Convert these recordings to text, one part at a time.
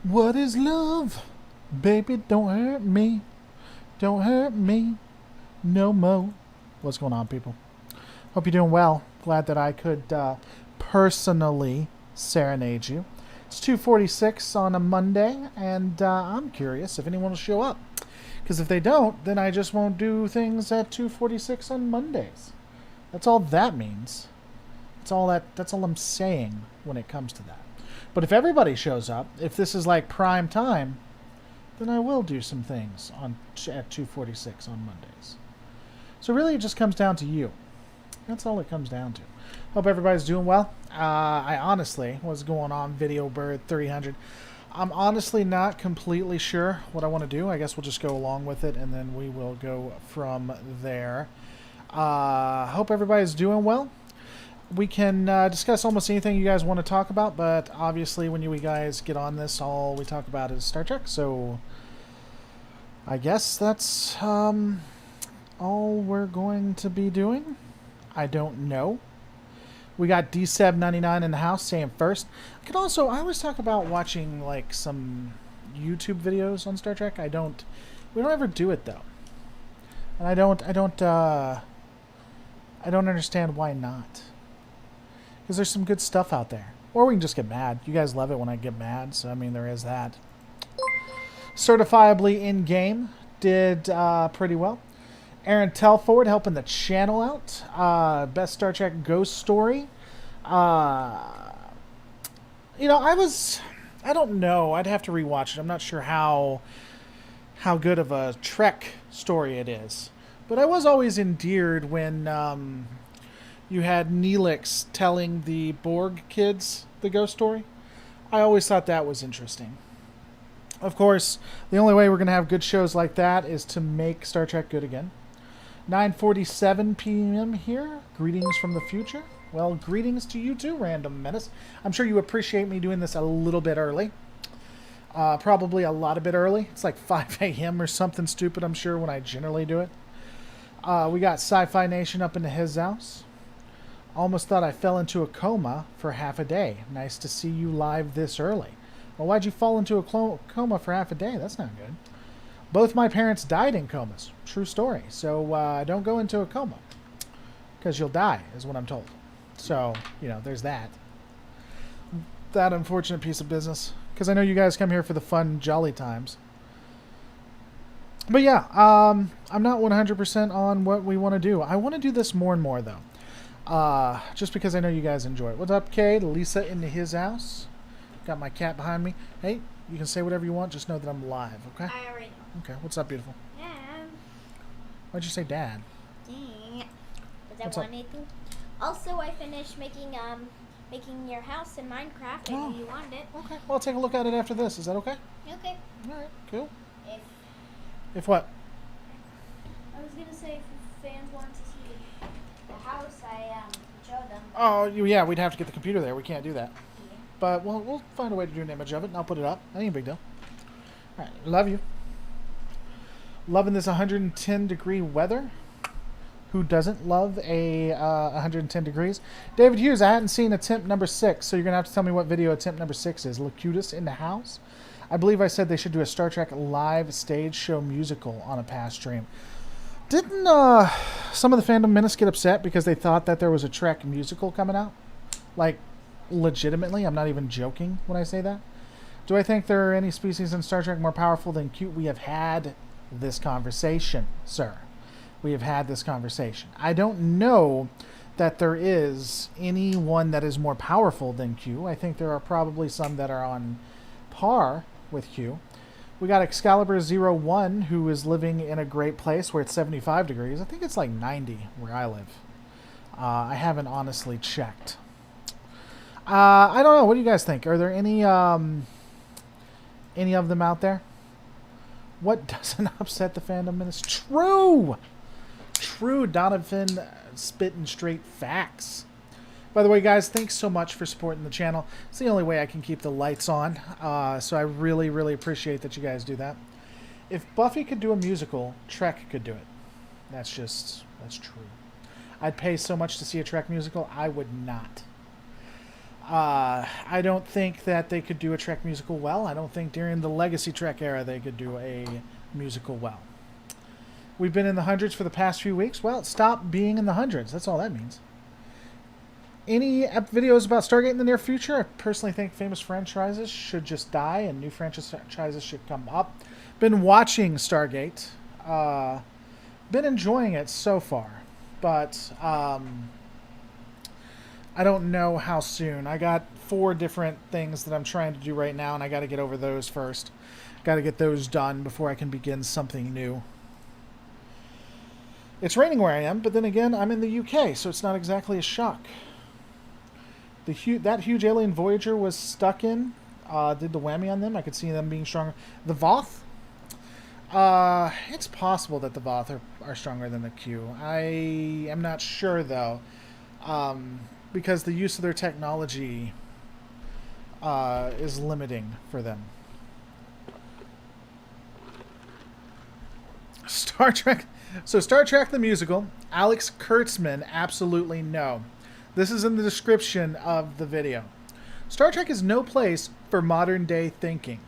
What is love? Baby, don't hurt me. Don't hurt me no more. What's going on, people? Hope you're doing well. Glad that I could personally serenade you. It's 2:46 on a Monday, and I'm curious if anyone will show up. Because if they don't, then I just won't do things at 2:46 on Mondays. That's all that means. That's all I'm saying when it comes to that. But if everybody shows up, if this is like prime time, then I will do some things at 2:46 on Mondays. So really, it just comes down to you. That's all it comes down to. Hope everybody's doing well. I honestly, what's going on, Video Bird 300? I'm honestly not completely sure what I want to do. I guess we'll just go along with it, and then we will go from there. Hope everybody's doing well. We can discuss almost anything you guys want to talk about, but obviously when you guys get on this, all we talk about is Star Trek, so I guess that's all we're going to be doing. I don't know. We got D799 in the house saying first. I always talk about watching like some YouTube videos on Star Trek. We don't ever do it though. And I don't understand why not. Because there's some good stuff out there. Or we can just get mad. You guys love it when I get mad, so I mean, there is that. Certifiably in-game did pretty well. Aaron Telford helping the channel out. Best Star Trek Ghost Story. I don't know. I'd have to rewatch it. I'm not sure how good of a Trek story it is. But I was always endeared when you had Neelix telling the Borg kids the ghost story. I always thought that was interesting. Of course, the only way we're going to have good shows like that is to make Star Trek good again. 9:47 p.m. here. Greetings from the future. Well, greetings to you too, Random Menace. I'm sure you appreciate me doing this a little bit early. Probably a lot a bit early. It's like 5 a.m. or something stupid, I'm sure, when I generally do it. We got Sci-Fi Nation up into his house. Almost thought I fell into a coma for half a day. Nice to see you live this early. Well, why'd you fall into a coma for half a day? That's not good. Both my parents died in comas. True story. So don't go into a coma. Because you'll die, is what I'm told. So, there's that. That unfortunate piece of business. Because I know you guys come here for the fun, jolly times. But yeah, I'm not 100% on what we want to do. I want to do this more and more, though. Just because I know you guys enjoy it. What's up, Kay? Lisa into his house. Got my cat behind me. Hey, you can say whatever you want. Just know that I'm live, okay? I already know. Okay, what's up, beautiful? Dad. Why'd you say dad? Dang. Does What's that want up? anything? Also, I finished making your house in Minecraft. I knew you wanted it. Okay, well, I'll take a look at it after this. Is that okay? Okay. All right, cool. If If what? I was gonna say, if fans want to see the house, I showed them. Oh, yeah, we'd have to get the computer there. We can't do that. Yeah. But we'll find a way to do an image of it, and I'll put it up. That ain't a big deal. All right, love you. Loving this 110-degree weather. Who doesn't love a 110 degrees? David Hughes, I hadn't seen attempt number 6, so you're going to have to tell me what video attempt number 6 is. Locutus in the house. I believe I said they should do a Star Trek live stage show musical on a past stream. Didn't some of the Fandom Menace get upset because they thought that there was a Trek musical coming out? Like, legitimately, I'm not even joking when I say that. Do I think there are any species in Star Trek more powerful than Q? We have had this conversation, sir. We have had this conversation. I don't know that there is anyone that is more powerful than Q. I think there are probably some that are on par with Q. We got Excalibur 01, who is living in a great place where it's 75 degrees. I think it's like 90 where I live. I haven't honestly checked. I don't know. What do you guys think? Are there any of them out there? What doesn't upset the Fandom Menace? True! True, Donovan spitting straight facts. By the way, guys, thanks so much for supporting the channel. It's the only way I can keep the lights on, so I really, really appreciate that you guys do that. If Buffy could do a musical, Trek could do it. That's true. I'd pay so much to see a Trek musical, I would not. I don't think that they could do a Trek musical well. I don't think during the Legacy Trek era they could do a musical well. We've been in the hundreds for the past few weeks. Well, stop being in the hundreds. That's all that means. Any videos about Stargate in the near future? I personally think famous franchises should just die and new franchises should come up. Been watching Stargate. Been enjoying it so far. But I don't know how soon. I got 4 different things that I'm trying to do right now, and I got to get over those first. Got to get those done before I can begin something new. It's raining where I am, but then again, I'm in the UK, so it's not exactly a shock. That huge alien Voyager was stuck in. Did the whammy on them. I could see them being stronger. The Voth? It's possible that the Voth are stronger than the Q. I am not sure, though. Because the use of their technology is limiting for them. Star Trek. So Star Trek the musical, Alex Kurtzman, absolutely no. This is in the description of the video. Star Trek is no place for modern day thinking.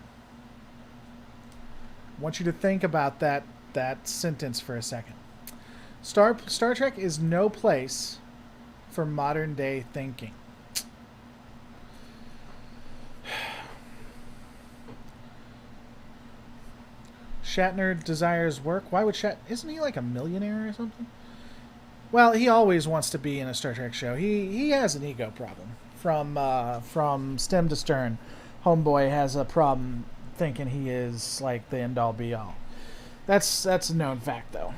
I want you to think about that sentence for a second. Star Trek is no place for modern day thinking. Shatner desires work. Why would isn't he like a millionaire or something? Well, he always wants to be in a Star Trek show. He has an ego problem from stem to stern. Homeboy has a problem thinking he is like the end all be all. That's a known fact, though.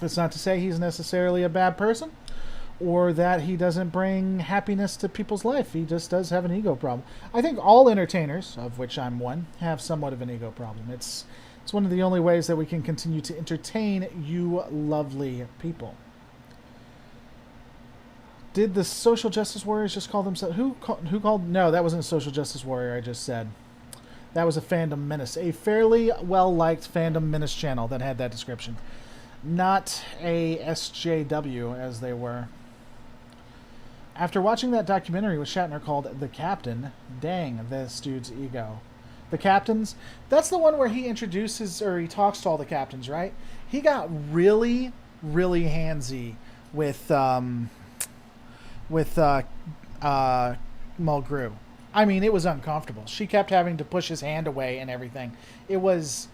It's not to say he's necessarily a bad person or that he doesn't bring happiness to people's life. He just does have an ego problem. I think all entertainers, of which I'm one, have somewhat of an ego problem. It's one of the only ways that we can continue to entertain you lovely people. Did the social justice warriors just call themselves... Who called... No, that wasn't a social justice warrior, I just said. That was a Fandom Menace. A fairly well-liked Fandom Menace channel that had that description. Not a SJW, as they were. After watching that documentary with Shatner called The Captain, dang, this dude's ego. The Captains, that's the one where he introduces, or he talks to all the captains, right? He got really, really handsy with Mulgrew. I mean, it was uncomfortable. She kept having to push his hand away and everything. It was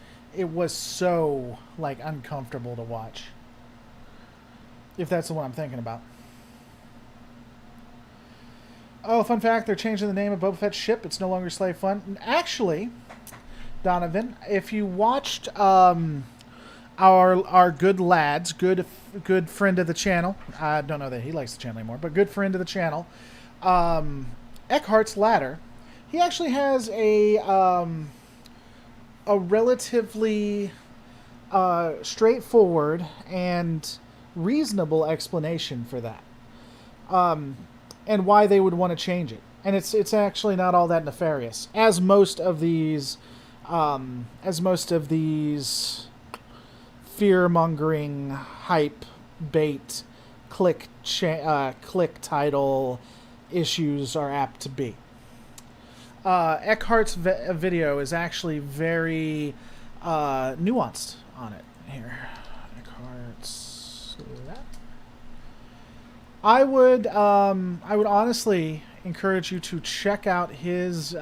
so, like, uncomfortable to watch. If that's the one I'm thinking about. Oh, fun fact, they're changing the name of Boba Fett's ship. It's no longer Slave One. Actually, Donovan, if you watched our good lads, good friend of the channel, I don't know that he likes the channel anymore, but good friend of the channel, Eckhart's Ladder, he actually has a relatively straightforward and reasonable explanation for that. And why they would want to change it. And it's actually not all that nefarious, as most of these fear-mongering, hype, bait, click title issues are apt to be. Eckhart's video is actually very nuanced on it. Here, Eckhart's. I would honestly encourage you to check out his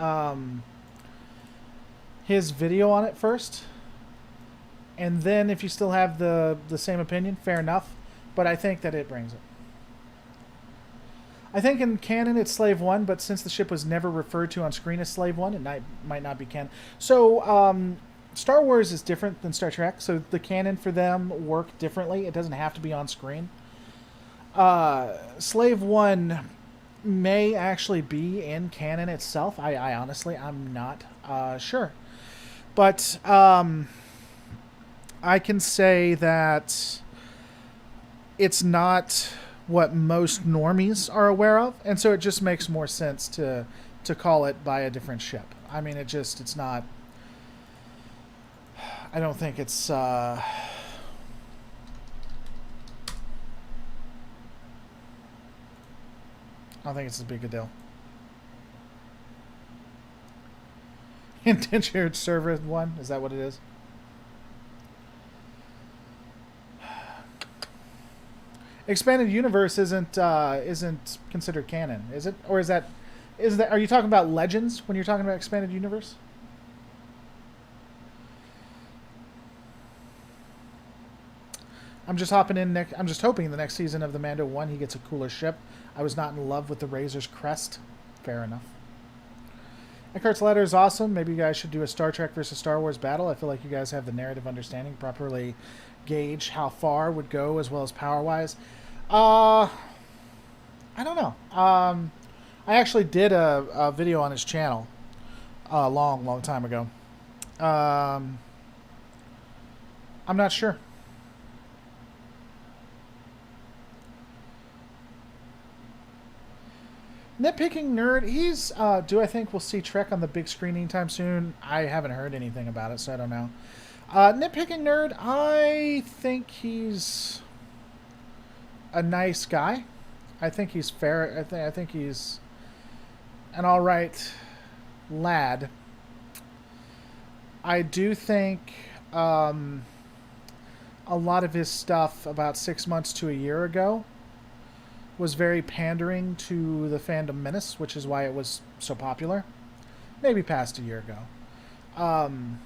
video on it first, and then if you still have the same opinion, fair enough. But I think that it brings it. I think in canon it's Slave One, but since the ship was never referred to on screen as Slave One, it might not be canon. So Star Wars is different than Star Trek, so the canon for them work differently. It doesn't have to be on screen. Slave One may actually be in canon itself. I honestly, I'm not sure. But I can say that it's not what most normies are aware of, and so it just makes more sense to call it by a different ship. I mean, it's not... I don't think it's... I don't think it's as big a deal. Indentured server 1? Is that what it is? Expanded universe isn't considered canon, is it? Or is that are you talking about Legends when you're talking about expanded universe? I'm just hopping in next. I'm just hoping the next season of the Mando 1 he gets a cooler ship. I was not in love with the Razor's crest. Fair enough. Eckhart's Ladder is awesome. Maybe you guys should do a Star Trek versus Star Wars battle. I feel like you guys have the narrative understanding, properly gauge how far would go as well as power-wise. I don't know. I actually did a video on his channel a long time ago. I'm not sure. Nitpicking Nerd, he's, do I think we'll see Trek on the big screen anytime soon? I haven't heard anything about it, so I don't know. Nitpicking Nerd, I think he's a nice guy. I think he's fair. I think he's an alright lad. I do think a lot of his stuff about 6 months to a year ago was very pandering to the fandom menace, which is why it was so popular. Maybe past a year ago. And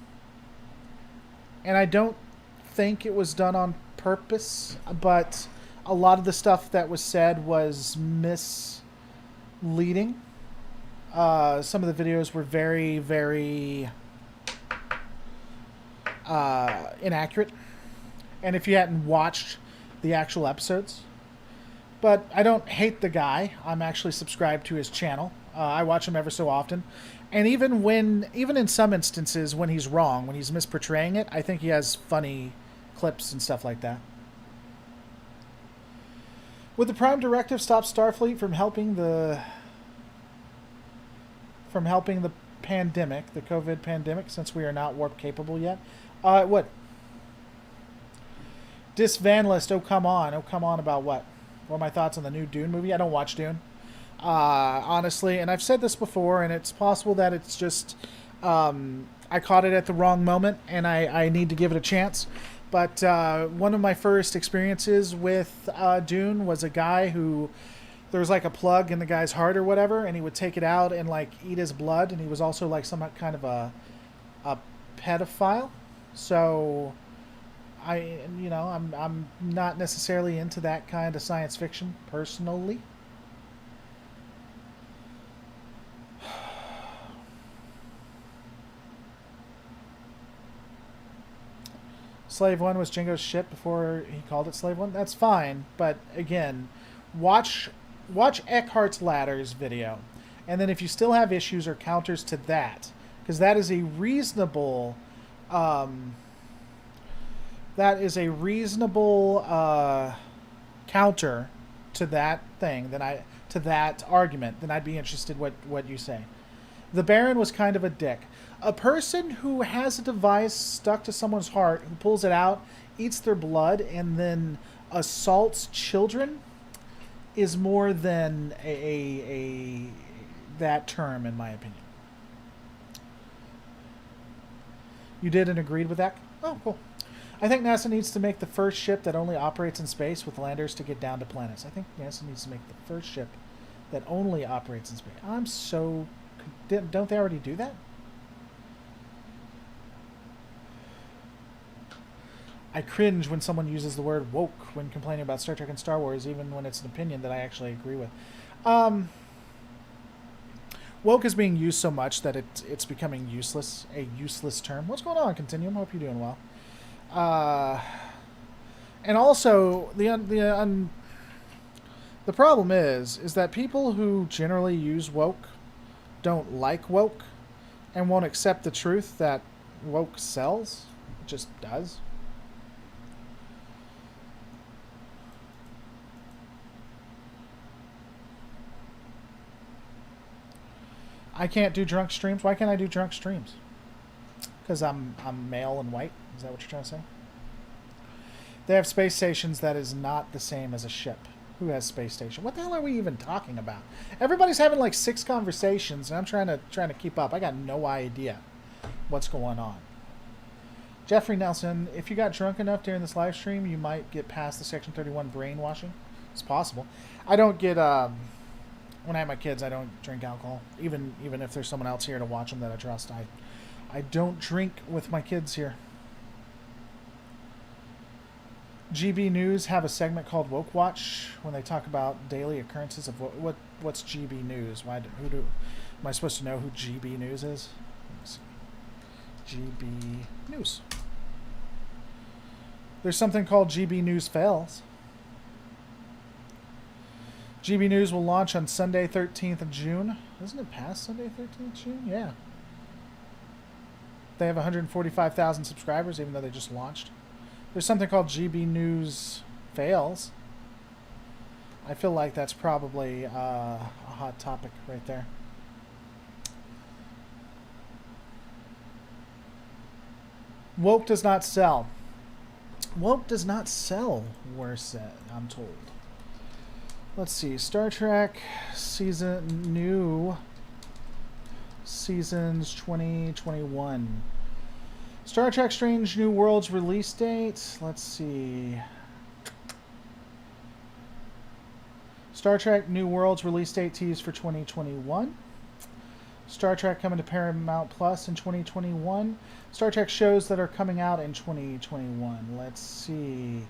I don't think it was done on purpose, but a lot of the stuff that was said was misleading. Some of the videos were very inaccurate. And if you hadn't watched the actual episodes, but I don't hate the guy. I'm actually subscribed to his channel. I watch him ever so often. And even in some instances when he's wrong, when he's misportraying it, I think he has funny clips and stuff like that. Would the Prime Directive stop Starfleet from helping the pandemic, the COVID pandemic, since we are not warp capable yet? It would. Disvanlist, oh come on about what? What are my thoughts on the new Dune movie? I don't watch Dune, honestly, and I've said this before, and it's possible that it's just I caught it at the wrong moment, and I need to give it a chance. But one of my first experiences with Dune was a guy who, there was like a plug in the guy's heart or whatever, and he would take it out and like eat his blood, and he was also like some kind of a pedophile. So I'm not necessarily into that kind of science fiction personally. Slave One was Jingo's ship before he called it Slave One. That's fine, but again, watch Eckhart's Ladder's video, and then if you still have issues or counters to that, because that is a reasonable counter to that thing, to that argument, then I'd be interested what you say. The Baron was kind of a dick. A person who has a device stuck to someone's heart, who pulls it out, eats their blood, and then assaults children is more than that term, in my opinion. You did and agreed with that? Oh, cool. I think NASA needs to make the first ship that only operates in space with landers to get down to planets. I think NASA needs to make the first ship that only operates in space. I'm so... Don't they already do that? I cringe when someone uses the word woke when complaining about Star Trek and Star Wars, even when it's an opinion that I actually agree with. Woke is being used so much that it's becoming useless, a useless term. What's going on, Continuum? Hope you're doing well. And also, the problem is that people who generally use woke don't like woke and won't accept the truth that woke sells. It just does. I can't do drunk streams. Why can't I do drunk streams? Because I'm male and white. Is that what you're trying to say? They have space stations that is not the same as a ship. Who has space station? What the hell are we even talking about? Everybody's having like 6 conversations, and I'm trying to keep up. I got no idea. what's going on. Jeffrey Nelson, if you got drunk enough during this live stream, you might get past the Section 31 brainwashing. It's possible. I don't get when I have my kids, I don't drink alcohol. Even if there's someone else here to watch them that I trust, I don't drink with my kids here. GB News have a segment called Woke Watch when they talk about daily occurrences of what's GB News. Am I supposed to know who GB News is? Let me see. GB News. There's something called GB News Fails. GB News will launch on Sunday, 13th of June. Isn't it past Sunday, 13th of June? Yeah. They have 145,000 subscribers, even though they just launched. There's something called GB News Fails. I feel like that's probably a hot topic right there. Woke does not sell. Woke does not sell, I'm told. Let's see. Star Trek new seasons 2021. Star Trek Strange New Worlds release date. Let's see. Star Trek New Worlds release date teased for 2021. Star Trek coming to Paramount Plus in 2021. Star Trek shows that are coming out in 2021. Let's see.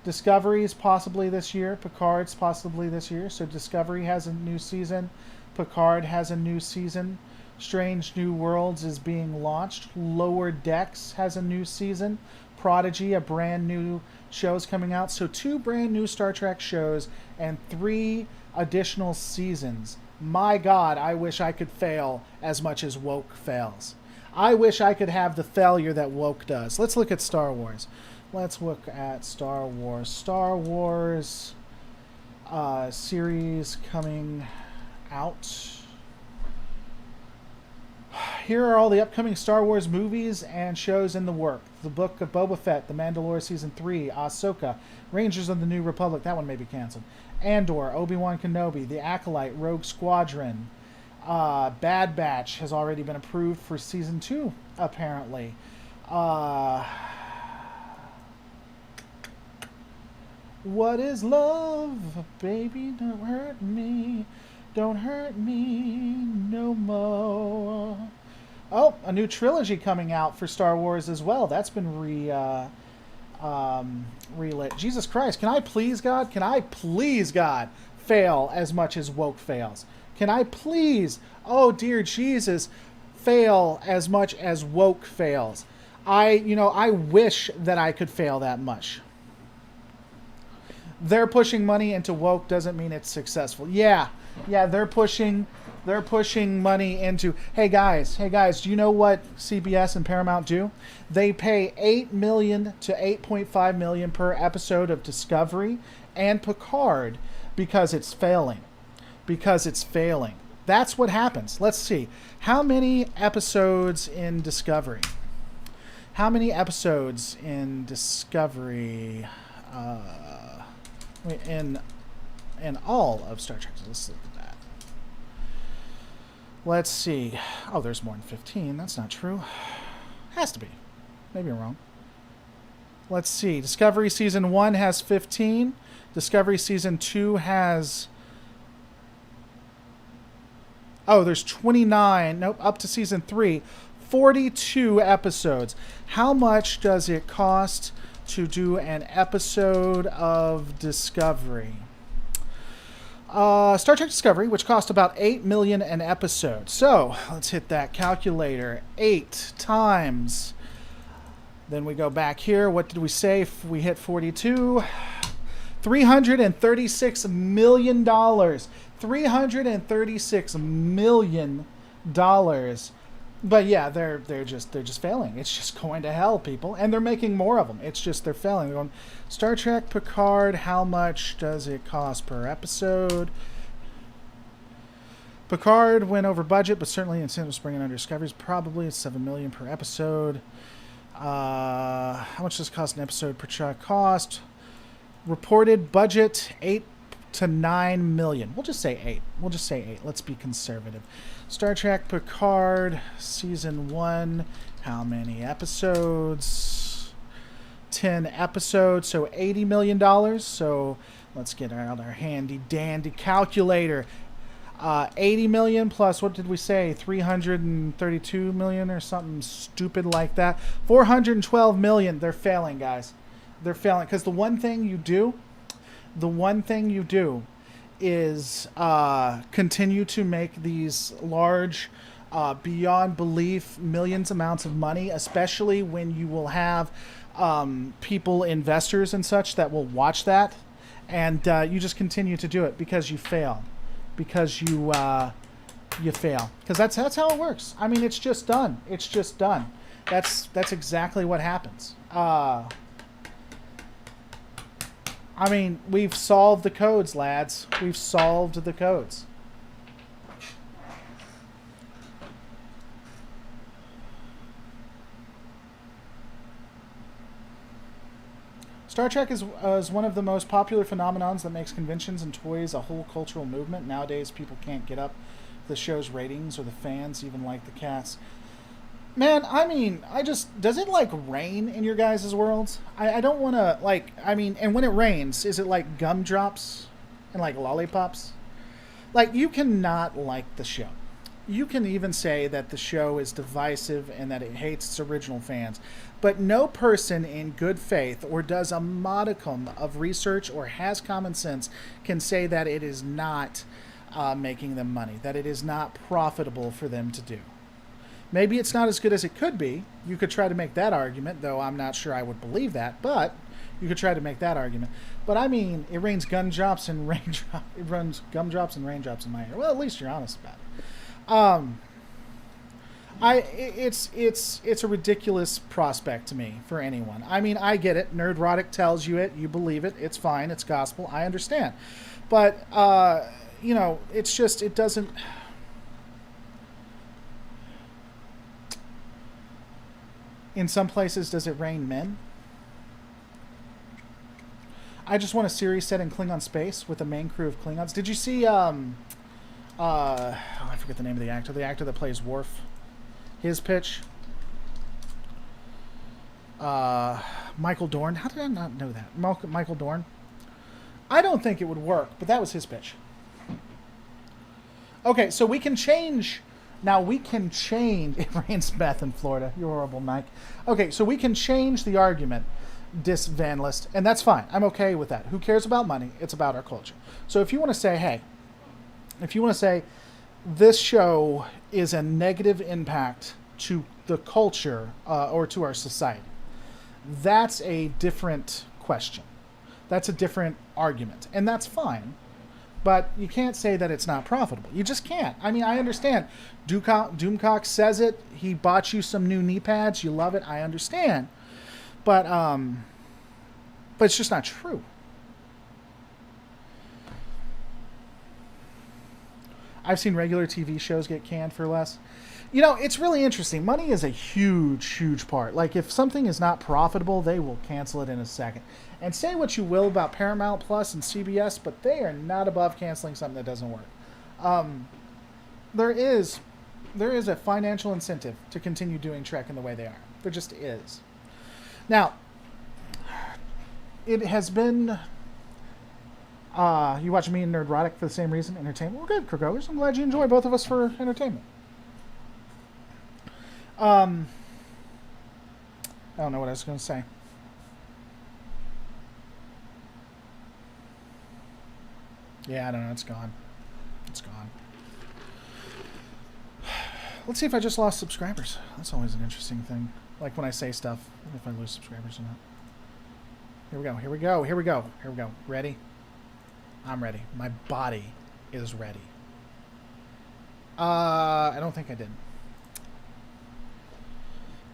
Discovery's possibly this year. Picard's possibly this year. So Discovery has a new season. Picard has a new season. Strange New Worlds is being launched. Lower Decks has a new season. Prodigy, a brand new show, is coming out. So 2 brand new Star Trek shows and 3 additional seasons. My God, I wish I could fail as much as Woke fails. I wish I could have the failure that Woke does. Let's look at Star Wars. Let's look at Star Wars. Star Wars series coming out. Here are all the upcoming Star Wars movies and shows in the work. The Book of Boba Fett, The Mandalorian Season 3, Ahsoka, Rangers of the New Republic, that one may be canceled, Andor, Obi-Wan Kenobi, The Acolyte, Rogue Squadron, Bad Batch has already been approved for Season 2, apparently. What is love? Baby, don't hurt me. Don't hurt me no more. Oh, a new trilogy coming out for Star Wars as well. That's been relit. Jesus Christ, can I please, God, fail as much as Woke fails? Can I please, oh dear Jesus, fail as much as Woke fails? I wish that I could fail that much. They're pushing money into Woke doesn't mean it's successful. Yeah, they're pushing money into, hey guys, do you know what CBS and Paramount do? They pay $8 million to $8.5 million per episode of Discovery and Picard because it's failing. That's what happens. Let's see. How many episodes in Discovery? In all of Star Trek. So let's look at that. Let's see. Oh, there's more than 15. That's not true. Has to be. Maybe I'm wrong. Let's see. Discovery Season 1 has 15. Discovery Season 2 has... Oh, there's 29. Nope, up to Season 3. 42 episodes. How much does it cost to do an episode of Discovery? Star Trek Discovery, which cost about $8 million an episode. So let's hit that calculator. 8 times. Then we go back here. What did we say if we hit 42? $336 million. $336 million. But yeah, they're just failing. It's just going to hell, people, and they're making more of them. It's just they're failing. They're going, Star Trek Picard, how much does it cost per episode? Picard went over budget, but certainly instead of bringing under Discovery's probably $7 million per episode. How much does it cost an episode per cost? Reported budget to 9 million. We'll just say 8. We'll just say 8. Let's be conservative. Star Trek Picard season 1. How many episodes? 10 episodes, so $80 million. So let's get out our handy dandy calculator. 80 million plus, what did we say? 332 million or something stupid like that. 412 million. They're failing, guys. They're failing because the one thing you do is continue to make these large, beyond belief, millions amounts of money, especially when you will have people, investors and such that will watch that, and you just continue to do it because you fail. Because you fail. Because that's how it works. I mean, it's just done. It's just done. That's exactly what happens. I mean, we've solved the codes, lads. We've solved the codes. Star Trek is one of the most popular phenomenons that makes conventions and toys a whole cultural movement. Nowadays, people can't get up the show's ratings or the fans even like the cast. Man, I mean, does it like rain in your guys' worlds? I don't want to, like, I mean, and when it rains, is it like gumdrops and like lollipops? Like, you cannot like the show. You can even say that the show is divisive and that it hates its original fans. But no person in good faith or does a modicum of research or has common sense can say that it is not making them money, that it is not profitable for them to do. Maybe it's not as good as it could be. You could try to make that argument, though I'm not sure I would believe that, but you could try to make that argument. But I mean, it rains gumdrops and raindrops. It runs gumdrops and raindrops in my hair. Well, at least you're honest about it. It's a ridiculous prospect to me for anyone. I mean, I get it. Nerdrotic tells you it. You believe it. It's fine. It's gospel. I understand. But, you know, it's just, it doesn't... In some places, does it rain men? I just want a series set in Klingon space with a main crew of Klingons. Did you see, I forget the name of the actor that plays Worf. His pitch. Michael Dorn. How did I not know that? Michael Dorn. I don't think it would work, but that was his pitch. Okay, so we can change... Now, we can change... It rains meth in Florida. You're horrible, Mike. Okay, so we can change the argument, Dis Van List, and that's fine. I'm okay with that. Who cares about money? It's about our culture. So if you want to say, hey, if you want to say this show is a negative impact to the culture or to our society, that's a different question. That's a different argument, and that's fine. But you can't say that it's not profitable. You just can't. I mean, I understand. Doomcock says it. He bought you some new knee pads. You love it. I understand. But it's just not true. I've seen regular TV shows get canned for less. You know, it's really interesting. Money is a huge, huge part. Like, if something is not profitable, they will cancel it in a second. And say what you will about Paramount Plus and CBS, but they are not above canceling something that doesn't work. There is a financial incentive to continue doing Trek in the way they are. There just is. Now, it has been... you watch me and Nerdrotic for the same reason, entertainment. Well, good, Krogos. I'm glad you enjoy both of us for entertainment. I don't know what I was going to say. Yeah, I don't know. It's gone. It's gone. Let's see if I just lost subscribers. That's always an interesting thing. Like when I say stuff, if I lose subscribers or not. Here we go. Here we go. Here we go. Here we go. Ready? I'm ready. My body is ready. I don't think I did.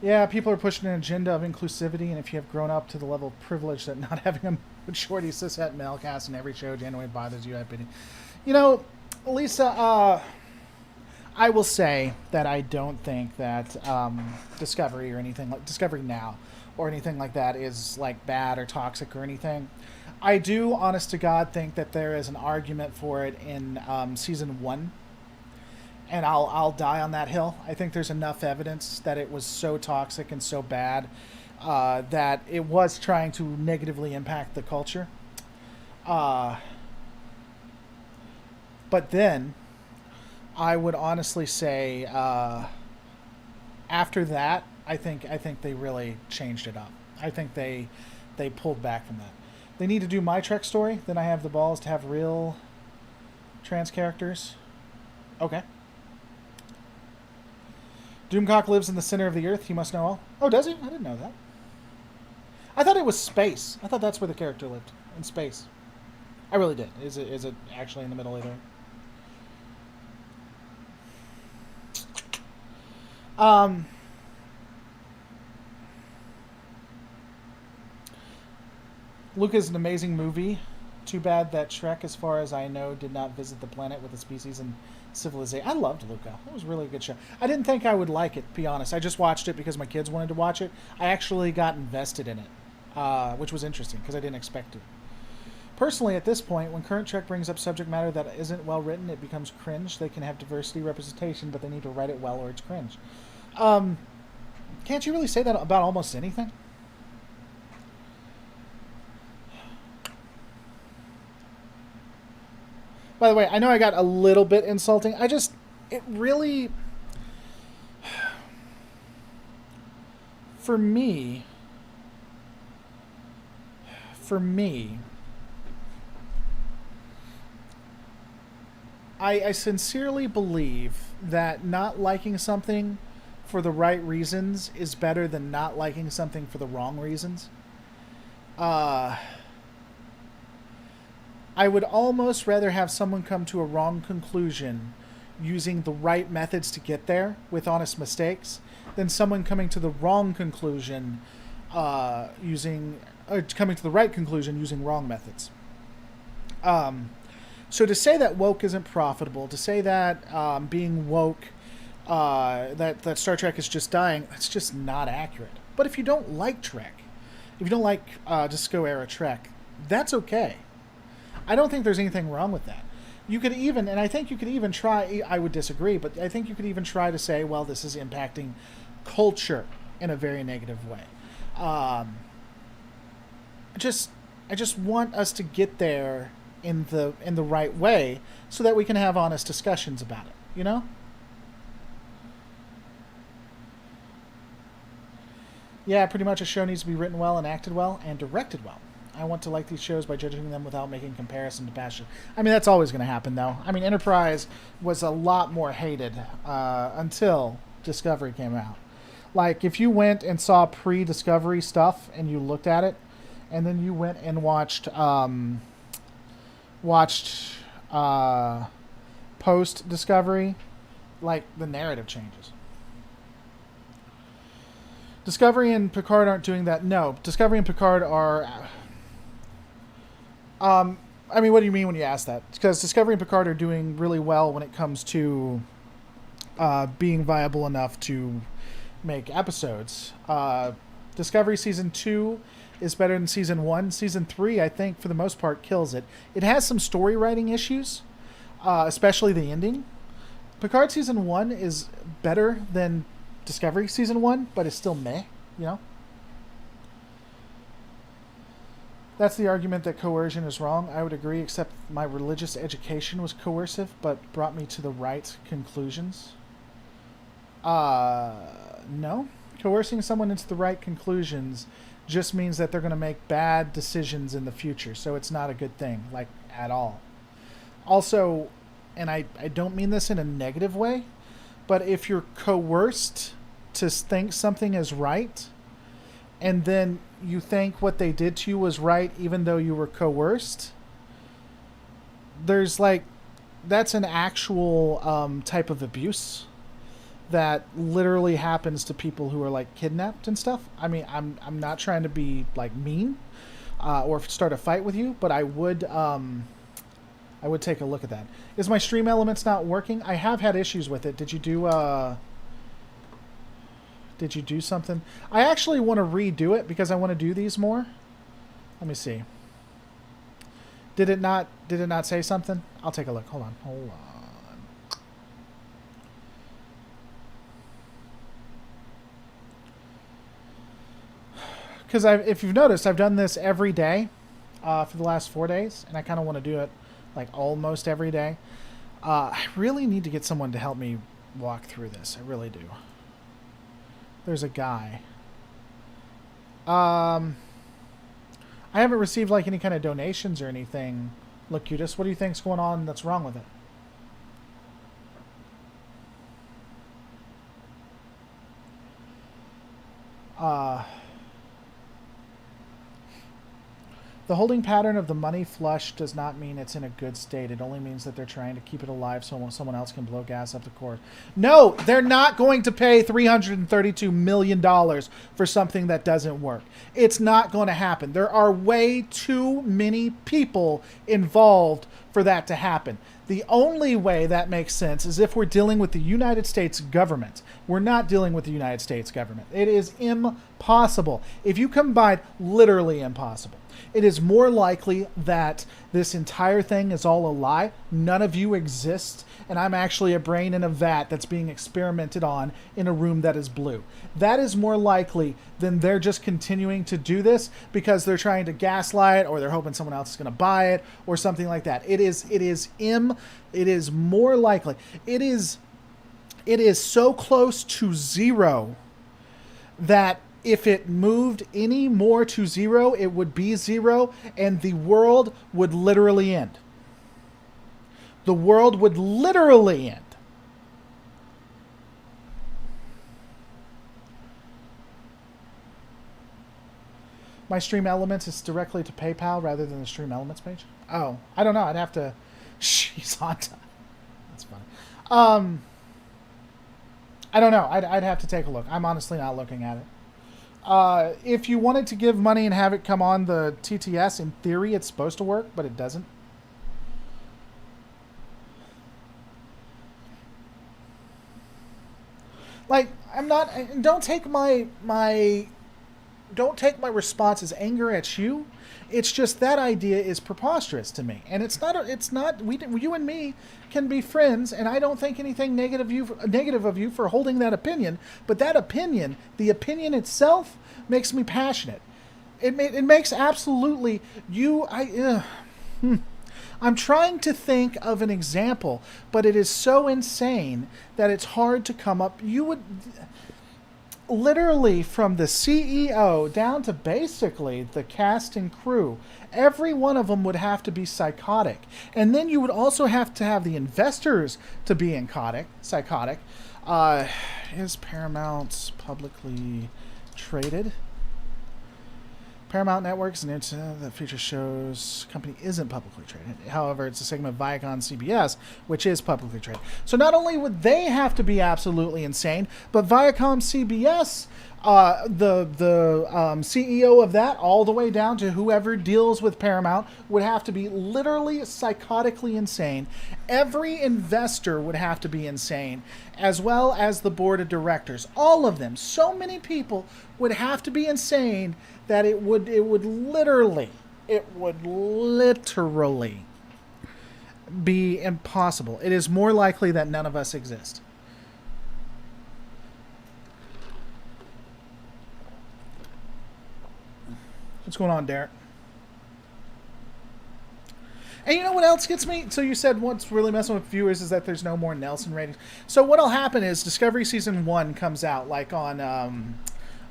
Yeah, people are pushing an agenda of inclusivity, and if you have grown up to the level of privilege that not having a majority cishet male cast in every show genuinely bothers you, I pity. You know, Lisa, I will say that I don't think that Discovery or anything like Discovery Now or anything like that is like bad or toxic or anything. I do, honest to God, think that there is an argument for it in season 1, and I'll die on that hill. I think there's enough evidence that it was so toxic and so bad that it was trying to negatively impact the culture. But then I would honestly say after that, I think they really changed it up. I think they pulled back from that. They need to do my Trek story. Then I have the balls to have real trans characters. Okay. Doomcock lives in the center of the Earth. He must know all. Oh, does he? I didn't know that. I thought it was space. I thought that's where the character lived, in space. I really did. Is it actually in the middle either? Luca is an amazing movie. Too bad that Trek, as far as I know, did not visit the planet with the species and civilization. I loved Luca. It was really a good show. I didn't think I would like it, to be honest. I just watched it because my kids wanted to watch it. I actually got invested in it, which was interesting because I didn't expect to. Personally, at this point, when current Trek brings up subject matter that isn't well written, it becomes cringe. They can have diversity representation, but they need to write it well or it's cringe. Can't you really say that about almost anything? By the way, I know I got a little bit insulting. It really, for me, I sincerely believe that not liking something for the right reasons is better than not liking something for the wrong reasons. I would almost rather have someone come to a wrong conclusion using the right methods to get there with honest mistakes than someone coming to the wrong conclusion coming to the right conclusion using wrong methods. So to say that woke isn't profitable, to say that being woke, that Star Trek is just dying, that's just not accurate. But if you don't like Trek, if you don't like Disco era Trek, that's okay. I don't think there's anything wrong with that. You could even, and I think you could even try, I would disagree, but I think you could even try to say, well, this is impacting culture in a very negative way. I just want us to get there in the right way so that we can have honest discussions about it, you know? Yeah, pretty much a show needs to be written well and acted well and directed well. I want to like these shows by judging them without making comparison to past shows. I mean, that's always going to happen, though. I mean, Enterprise was a lot more hated until Discovery came out. Like, if you went and saw pre-Discovery stuff and you looked at it, and then you went and watched post-Discovery, like, the narrative changes. Discovery and Picard aren't doing that. No, Discovery and Picard are... I mean, what do you mean when you ask that? Because Discovery and Picard are doing really well when it comes to being viable enough to make episodes. Discovery Season 2 is better than Season 1. Season 3, I think, for the most part, kills it. It has some story writing issues, especially the ending. Picard Season 1 is better than Discovery Season 1, but it's still meh, you know? That's the argument that coercion is wrong. I would agree, except my religious education was coercive, but brought me to the right conclusions. No. Coercing someone into the right conclusions just means that they're going to make bad decisions in the future, so it's not a good thing, like, at all. Also, and I don't mean this in a negative way, but if you're coerced to think something is right, and then you think what they did to you was right even though you were coerced, there's like, that's an actual type of abuse that literally happens to people who are like kidnapped and stuff. I mean, I'm not trying to be like mean or start a fight with you, but I would take a look at that. Is my stream elements not working? I have had issues with it. Did you do something? I actually want to redo it because I want to do these more. Let me see. Did it not say something? I'll take a look. Hold on. Because if you've noticed, I've done this every day for the last 4 days, and I kind of want to do it like almost every day. I really need to get someone to help me walk through this. I really do. There's a guy. I haven't received like any kind of donations or anything. Locutus, what do you think's going on that's wrong with it? The holding pattern of the money flush does not mean it's in a good state. It only means that they're trying to keep it alive so someone else can blow gas up the cord. No, they're not going to pay $332 million for something that doesn't work. It's not going to happen. There are way too many people involved for that to happen. The only way that makes sense is if we're dealing with the United States government. We're not dealing with the United States government. It is impossible. If you combine, literally impossible. It is more likely that this entire thing is all a lie. None of you exist, and I'm actually a brain in a vat that's being experimented on in a room that is blue. That is more likely than they're just continuing to do this because they're trying to gaslight or they're hoping someone else is going to buy it or something like that. It is more likely. It is so close to zero that if it moved any more to zero, it would be zero, and the world would literally end. The world would literally end. My Stream Elements is directly to PayPal rather than the Stream Elements page. Oh, I don't know. I'd have to... She's on time. That's funny. I don't know. I'd have to take a look. I'm honestly not looking at it. If you wanted to give money and have it come on the TTS, in theory, it's supposed to work, but it doesn't. Like, I'm not... Don't take my response as anger at you. It's just that idea is preposterous to me, and it's not. You and me can be friends, and I don't think anything negative of you for holding that opinion. But that opinion, the opinion itself, makes me passionate. It makes absolutely you. I'm trying to think of an example, but it is so insane that it's hard to come up. You would. Literally from the CEO down to basically the cast and crew, every one of them would have to be psychotic. And then you would also have to have the investors to be psychotic. Is Paramount publicly traded? Paramount Networks and the future shows company isn't publicly traded. However, it's a segment of Viacom CBS, which is publicly traded. So not only would they have to be absolutely insane, but Viacom CBS, the CEO of that, all the way down to whoever deals with Paramount, would have to be literally psychotically insane. Every investor would have to be insane, as well as the board of directors. All of them. So many people would have to be insane that it would literally be impossible. It is more likely that none of us exist. What's going on, Derek? And you know what else gets me? So you said what's really messing with viewers is that there's no more Nelson ratings. So what'll happen is Discovery Season 1 comes out like on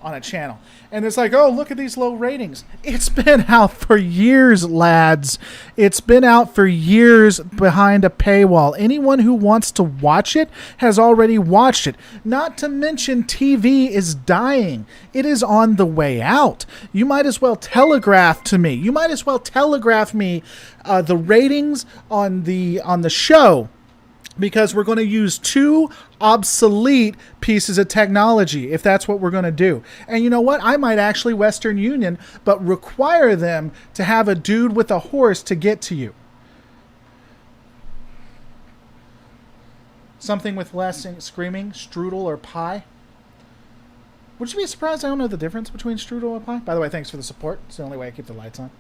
a channel. And it's like, oh, look at these low ratings. It's been out for years, lads. It's been out for years behind a paywall. Anyone who wants to watch it has already watched it. Not to mention TV is dying. It is on the way out. You might as well telegraph to me. You might as well telegraph me the ratings on the show, because we're going to use 2 obsolete pieces of technology if that's what we're going to do. And you know what? I might actually Western Union, but require them to have a dude with a horse to get to you. Something with less screaming, strudel or pie. Would you be surprised I don't know the difference between strudel and pie? By the way, thanks for the support. It's the only way I keep the lights on.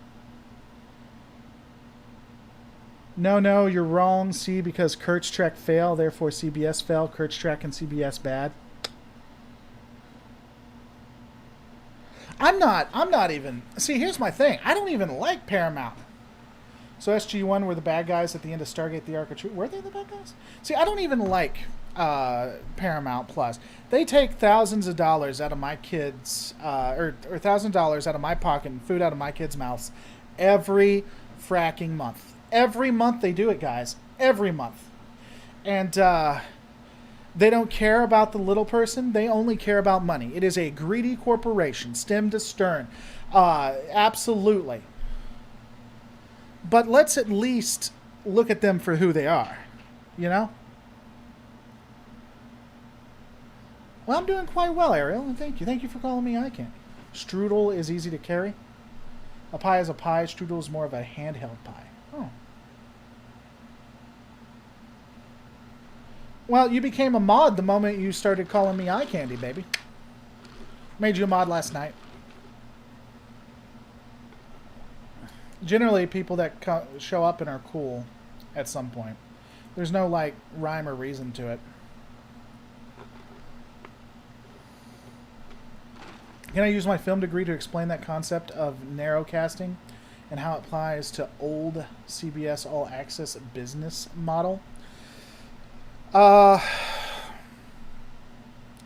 No, you're wrong. C, because Kurt's Trek fail, therefore CBS fail. Kurt's Trek and CBS bad. I'm not even... See, here's my thing. I don't even like Paramount. So SG-1 were the bad guys at the end of Stargate the Ark of Truth. Were they the bad guys? See, I don't even like Paramount Plus. They take thousands of dollars out of my kids, or $1,000 out of my pocket and food out of my kids' mouths every fracking month. Every month they do it, guys. Every month. And they don't care about the little person. They only care about money. It is a greedy corporation, stem to stern. Absolutely. But let's at least look at them for who they are. You know? Well, I'm doing quite well, Ariel, and thank you. Thank you for calling me eye candy. Strudel is easy to carry. A pie is a pie. Strudel is more of a handheld pie. Oh. Well, you became a mod the moment you started calling me eye candy, baby. Made you a mod last night. Generally, people that show up and are cool at some point. There's no, like, rhyme or reason to it. Can I use my film degree to explain that concept of narrowcasting and how it applies to old CBS All Access business model?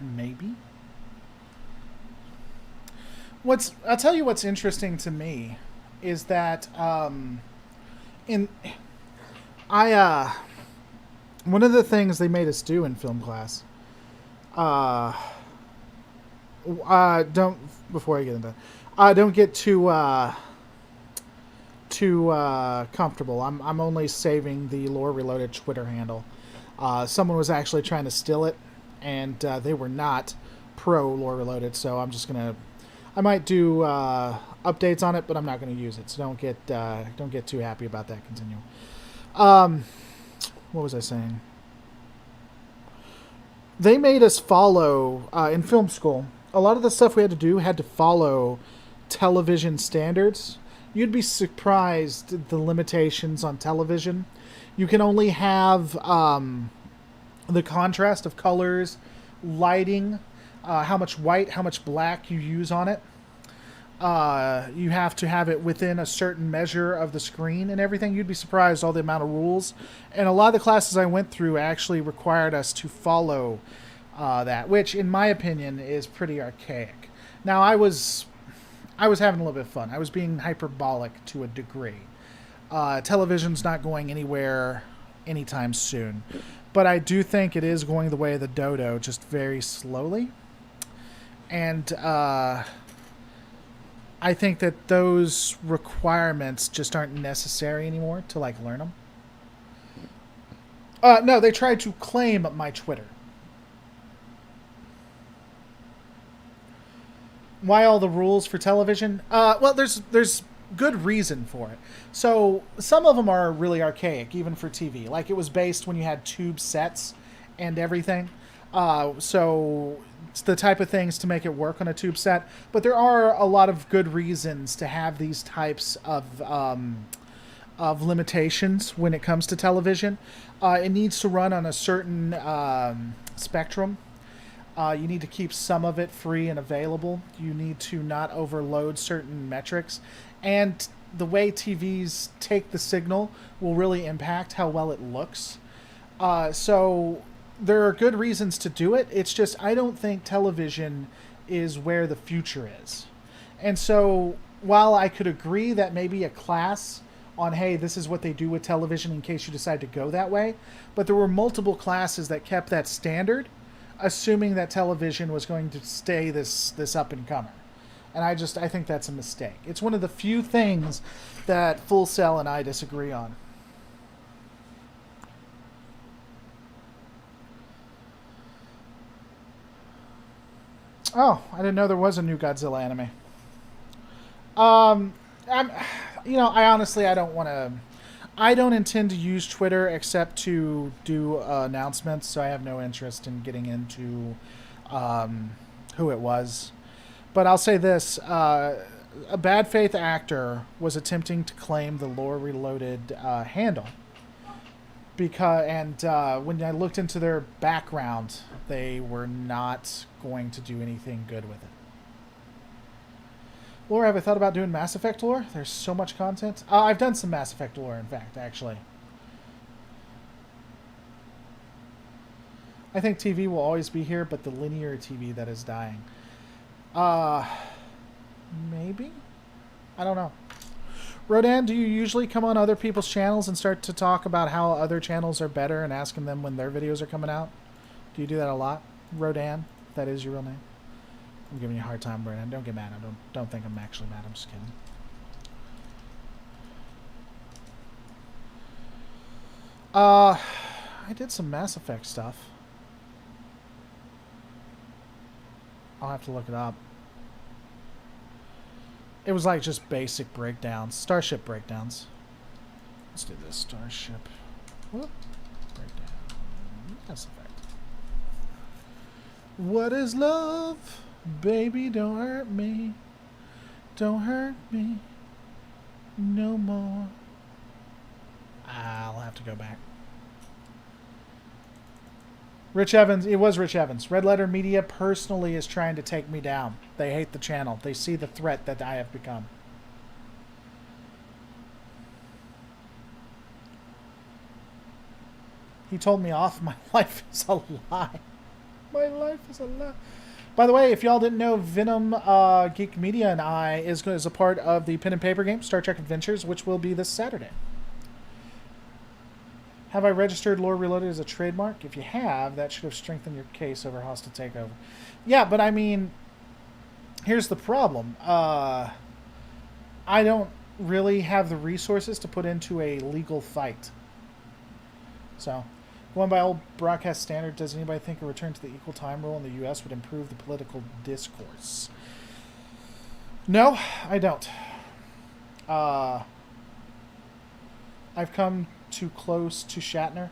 Maybe. I'll tell you what's interesting to me is that one of the things they made us do in film class, don't before I get into that, don't get too comfortable. I'm only saving the Lore Reloaded Twitter handle. Someone was actually trying to steal it, and they were not pro Lore Reloaded, so I might do updates on it, but I'm not going to use it. So don't get too happy about that. Continue. What was I saying? They made us follow in film school. A lot of the stuff we had to do had to follow television standards. You'd be surprised at the limitations on television. You can only have the contrast of colors, lighting, how much white, how much black you use on it. You have to have it within a certain measure of the screen and everything. You'd be surprised all the amount of rules. And a lot of the classes I went through actually required us to follow that, which in my opinion is pretty archaic. Now I was having a little bit of fun. I was being hyperbolic to a degree. Television's not going anywhere anytime soon. But I do think it is going the way of the dodo, just very slowly. And I think that those requirements just aren't necessary anymore to, like, learn them. No, they tried to claim my Twitter. Why all the rules for television? Well, there's good reason for it. So some of them are really archaic, even for TV. Like, it was based when you had tube sets and everything. So it's the type of things to make it work on a tube set. But there are a lot of good reasons to have these types of limitations when it comes to television. It needs to run on a certain spectrum. You need to keep some of it free and available. You need to not overload certain metrics. And the way TVs take the signal will really impact how well it looks. So there are good reasons to do it. It's just I don't think television is where the future is. And so while I could agree that maybe a class on, hey, this is what they do with television in case you decide to go that way, but there were multiple classes that kept that standard, assuming that television was going to stay this up and comer. And I think that's a mistake. It's one of the few things that Full Sail and I disagree on. Oh, I didn't know there was a new Godzilla anime. I don't intend to use Twitter except to do announcements, so I have no interest in getting into who it was. But I'll say this, a bad faith actor was attempting to claim the Lore Reloaded handle. when I looked into their background, they were not going to do anything good with it. Lore, have I thought about doing Mass Effect lore? There's so much content. I've done some Mass Effect lore, in fact, actually. I think TV will always be here, but the linear TV that is dying. Maybe? I don't know. Rodan, do you usually come on other people's channels and start to talk about how other channels are better and asking them when their videos are coming out? Do you do that a lot? Rodan, if that is your real name. I'm giving you a hard time, Rodan. Don't get mad. I don't think I'm actually mad. I'm just kidding. I did some Mass Effect stuff. I'll have to look it up. It was like just basic breakdowns. Starship breakdowns. Let's do this. Starship. Whoop. Breakdown. Mass Effect. What is love? Baby, don't hurt me. Don't hurt me. No more. I'll have to go back. Rich Evans, it was Rich Evans. Red Letter Media personally is trying to take me down. They hate the channel. They see the threat that I have become. He told me off. My life is a lie. My life is a lie. By the way, if y'all didn't know, Venom Geek Media and I is a part of the pen and paper game Star Trek Adventures, which will be this Saturday. Have I registered Lore Reloaded as a trademark? If you have, that should have strengthened your case over hostile takeover. Yeah, but I mean, here's the problem. I don't really have the resources to put into a legal fight. So, going by old broadcast standard, does anybody think a return to the equal time rule in the U.S. would improve the political discourse? No, I don't. I've come too close to Shatner.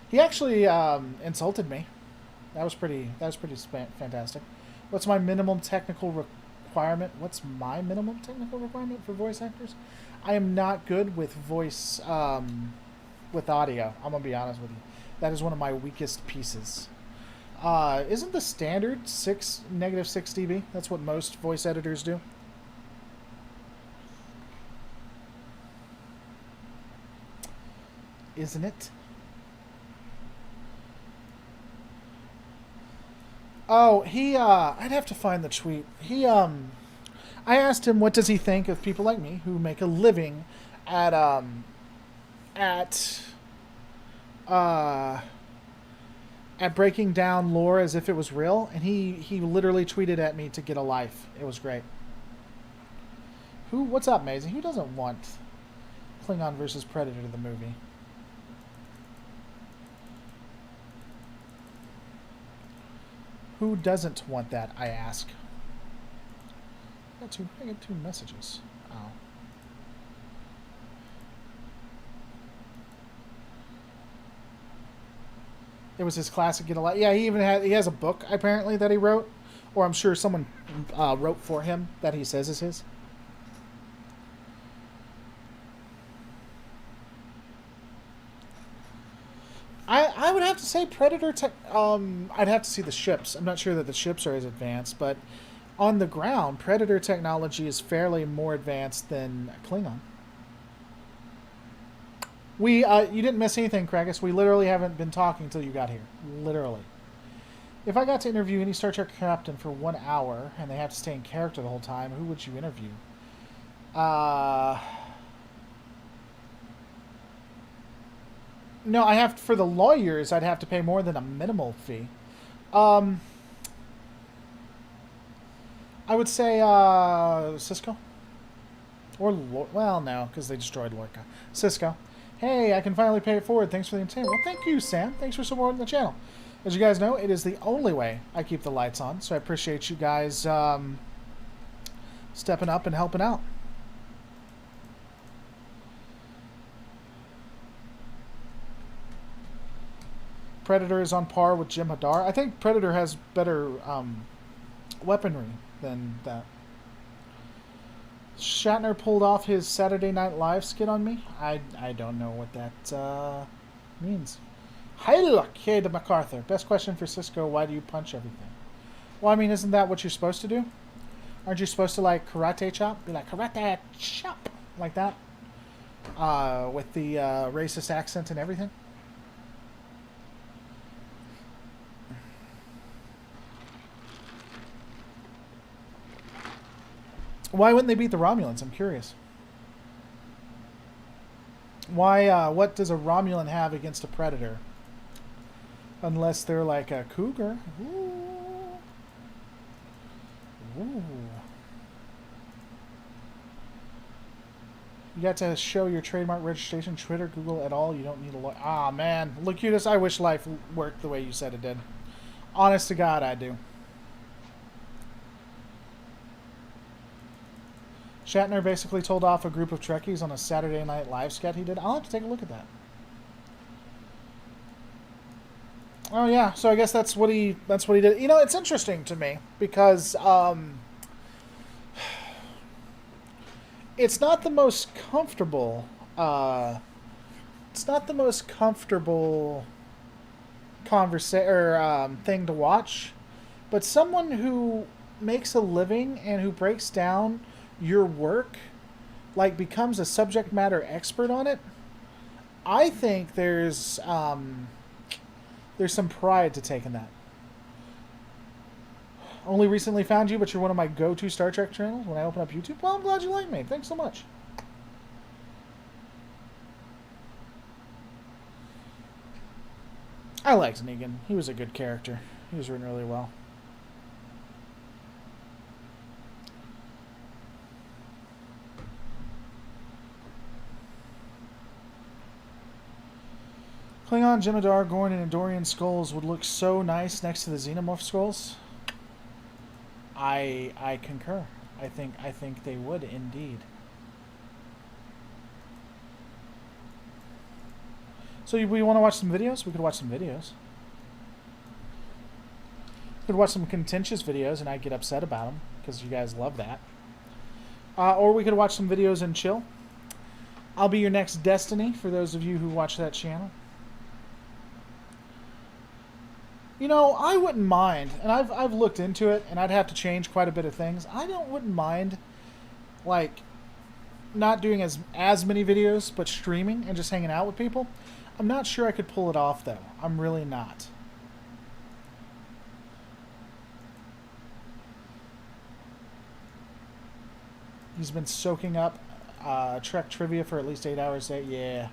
He actually insulted me. That was pretty fantastic. What's my minimum technical requirement? What's my minimum technical requirement for voice actors? I am not good with voice with audio. I'm gonna be honest with you. That is one of my weakest pieces. Isn't the standard -6 dB? That's what most voice editors do. Isn't it? Oh, I'd have to find the tweet. I asked him what does he think of people like me who make a living at breaking down lore as if it was real, and he literally tweeted at me to get a life. It was great. What's up, Maisie? Who doesn't want Klingon versus Predator the movie? Who doesn't want that, I ask? I got two messages. Oh. It was his classic Get a Life. Yeah, he has a book, apparently, that he wrote. Or I'm sure someone wrote for him that he says is his. I would have to say Predator I'd have to see the ships. I'm not sure that the ships are as advanced, but on the ground, Predator technology is fairly more advanced than Klingon. You didn't miss anything, Kragus. We literally haven't been talking until you got here. Literally. If I got to interview any Star Trek captain for 1 hour and they have to stay in character the whole time, who would you interview? No, for the lawyers, I'd have to pay more than a minimal fee. I would say Cisco. Or, well, no, because they destroyed Lorca. Cisco. Hey, I can finally pay it forward. Thanks for the entertainment. Well, thank you, Sam. Thanks for supporting the channel. As you guys know, it is the only way I keep the lights on, so I appreciate you guys stepping up and helping out. Predator is on par with Jim Hadar. I think Predator has better weaponry than that. Shatner pulled off his Saturday Night Live skit on me. I don't know what that Means. Heil Kid MacArthur. Best question for Cisco, why do you punch everything? Well, I mean, isn't that what you're supposed to do? Aren't you supposed to, like, karate chop? Be like, karate chop! Like that? With the racist accent and everything? Why wouldn't they beat the Romulans? I'm curious. Why, what does a Romulan have against a Predator? Unless they're like a cougar. Ooh. Ooh. You got to show your trademark registration, Twitter, Google at all. You don't need a lawyer. Ah, man. Locutus, I wish life worked the way you said it did. Honest to God, I do. Shatner basically told off a group of Trekkies on a Saturday Night Live sketch he did. I'll have to take a look at that. Oh yeah, so I guess that's what he did. You know, it's interesting to me because it's not the most comfortable thing to watch, but someone who makes a living and who breaks down your work, like becomes a subject matter expert on it, I think there's some pride to take in that. Only recently found you, but you're one of my go-to Star Trek channels when I open up YouTube. Well, I'm glad you like me. Thanks so much. I liked Negan. He was a good character. He was written really well. Klingon, Jem'Hadar, Gorn, and Andorian skulls would look so nice next to the Xenomorph skulls. I concur. I think they would indeed. So we want to watch some videos? We could watch some videos. We could watch some contentious videos and I'd get upset about them because you guys love that. Or we could watch some videos and chill. I'll be your next Destiny for those of you who watch that channel. You know, I wouldn't mind, and I've looked into it, and I'd have to change quite a bit of things. Wouldn't mind, like, not doing as many videos, but streaming and just hanging out with people. I'm not sure I could pull it off, though. I'm really not. He's been soaking up Trek trivia for at least 8 hours a day. Yeah.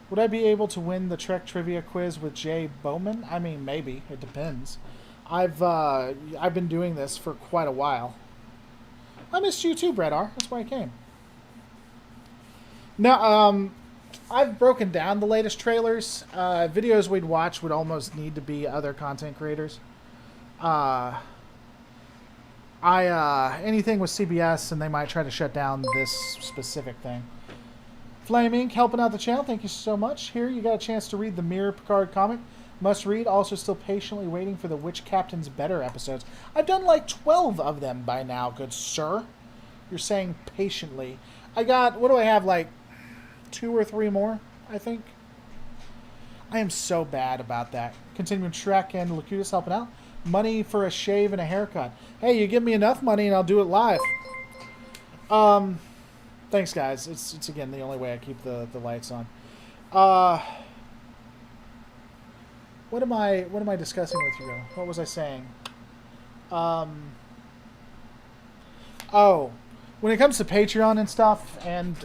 Would I be able to win the Trek trivia quiz with Jay Bowman? I mean, maybe. It depends. I've been doing this for quite a while. I missed you too, Brett R. That's why I came. Now, I've broken down the latest trailers. Videos we'd watch would almost need to be other content creators. Anything with CBS, and they might try to shut down this specific thing. Flame Inc. helping out the channel. Thank you so much. Here, you got a chance to read the Mirror Picard comic. Must read. Also still patiently waiting for the Which Captain's Better episodes. I've done like 12 of them by now, good sir. You're saying patiently. I got, what do I have, like 2 or 3 more, I think? I am so bad about that. Continuing Trek and Locutus helping out. Money for a shave and a haircut. Hey, you give me enough money and I'll do it live. Thanks, guys. It's again the only way I keep the lights on. What am I discussing with you? What was I saying? Oh, when it comes to Patreon and stuff and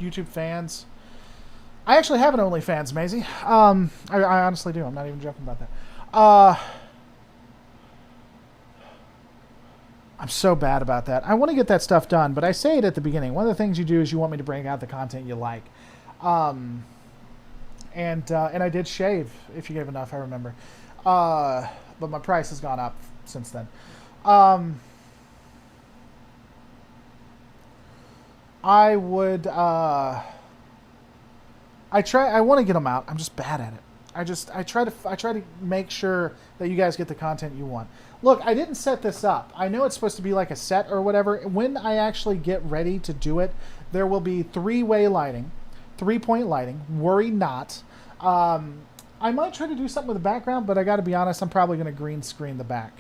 YouTube fans, I actually have an OnlyFans, Maisie. I honestly do. I'm not even joking about that. I'm so bad about that. I want to get that stuff done, but I say it at the beginning. One of the things you do is you want me to bring out the content you like. And I did shave, if you gave enough, I remember. But my price has gone up since then. I would... I want to get them out. I'm just bad at it. I try to make sure that you guys get the content you want. Look, I didn't set this up. I know it's supposed to be like a set or whatever. When I actually get ready to do it, there will be 3-way lighting, 3-point lighting. Worry not. I might try to do something with the background, but I got to be honest, I'm probably going to green screen the back.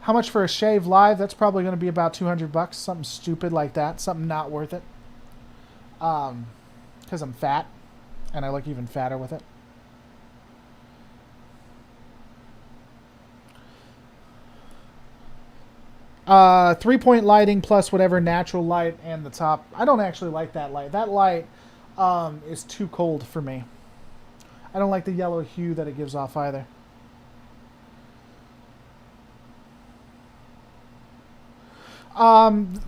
How much for a shave live? That's probably going to be about $200. Something stupid like that. Something not worth it. Because I'm fat, and I look even fatter with it. Three-point lighting plus whatever natural light and the top. I don't actually like that light. That light is too cold for me. I don't like the yellow hue that it gives off either.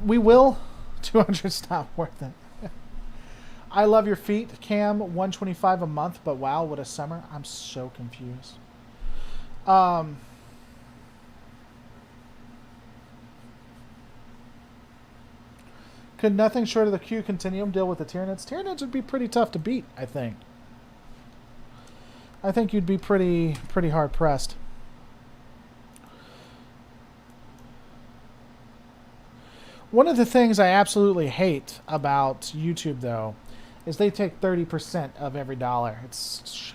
We will. 200's not worth it. I love your feet, Cam. 125 a month, but wow, what a summer. I'm so confused. Could nothing short of the Q continuum deal with the Tyranids? Tyranids would be pretty tough to beat, I think. I think you'd be pretty hard pressed. One of the things I absolutely hate about YouTube, though, is they take 30% of every dollar. It's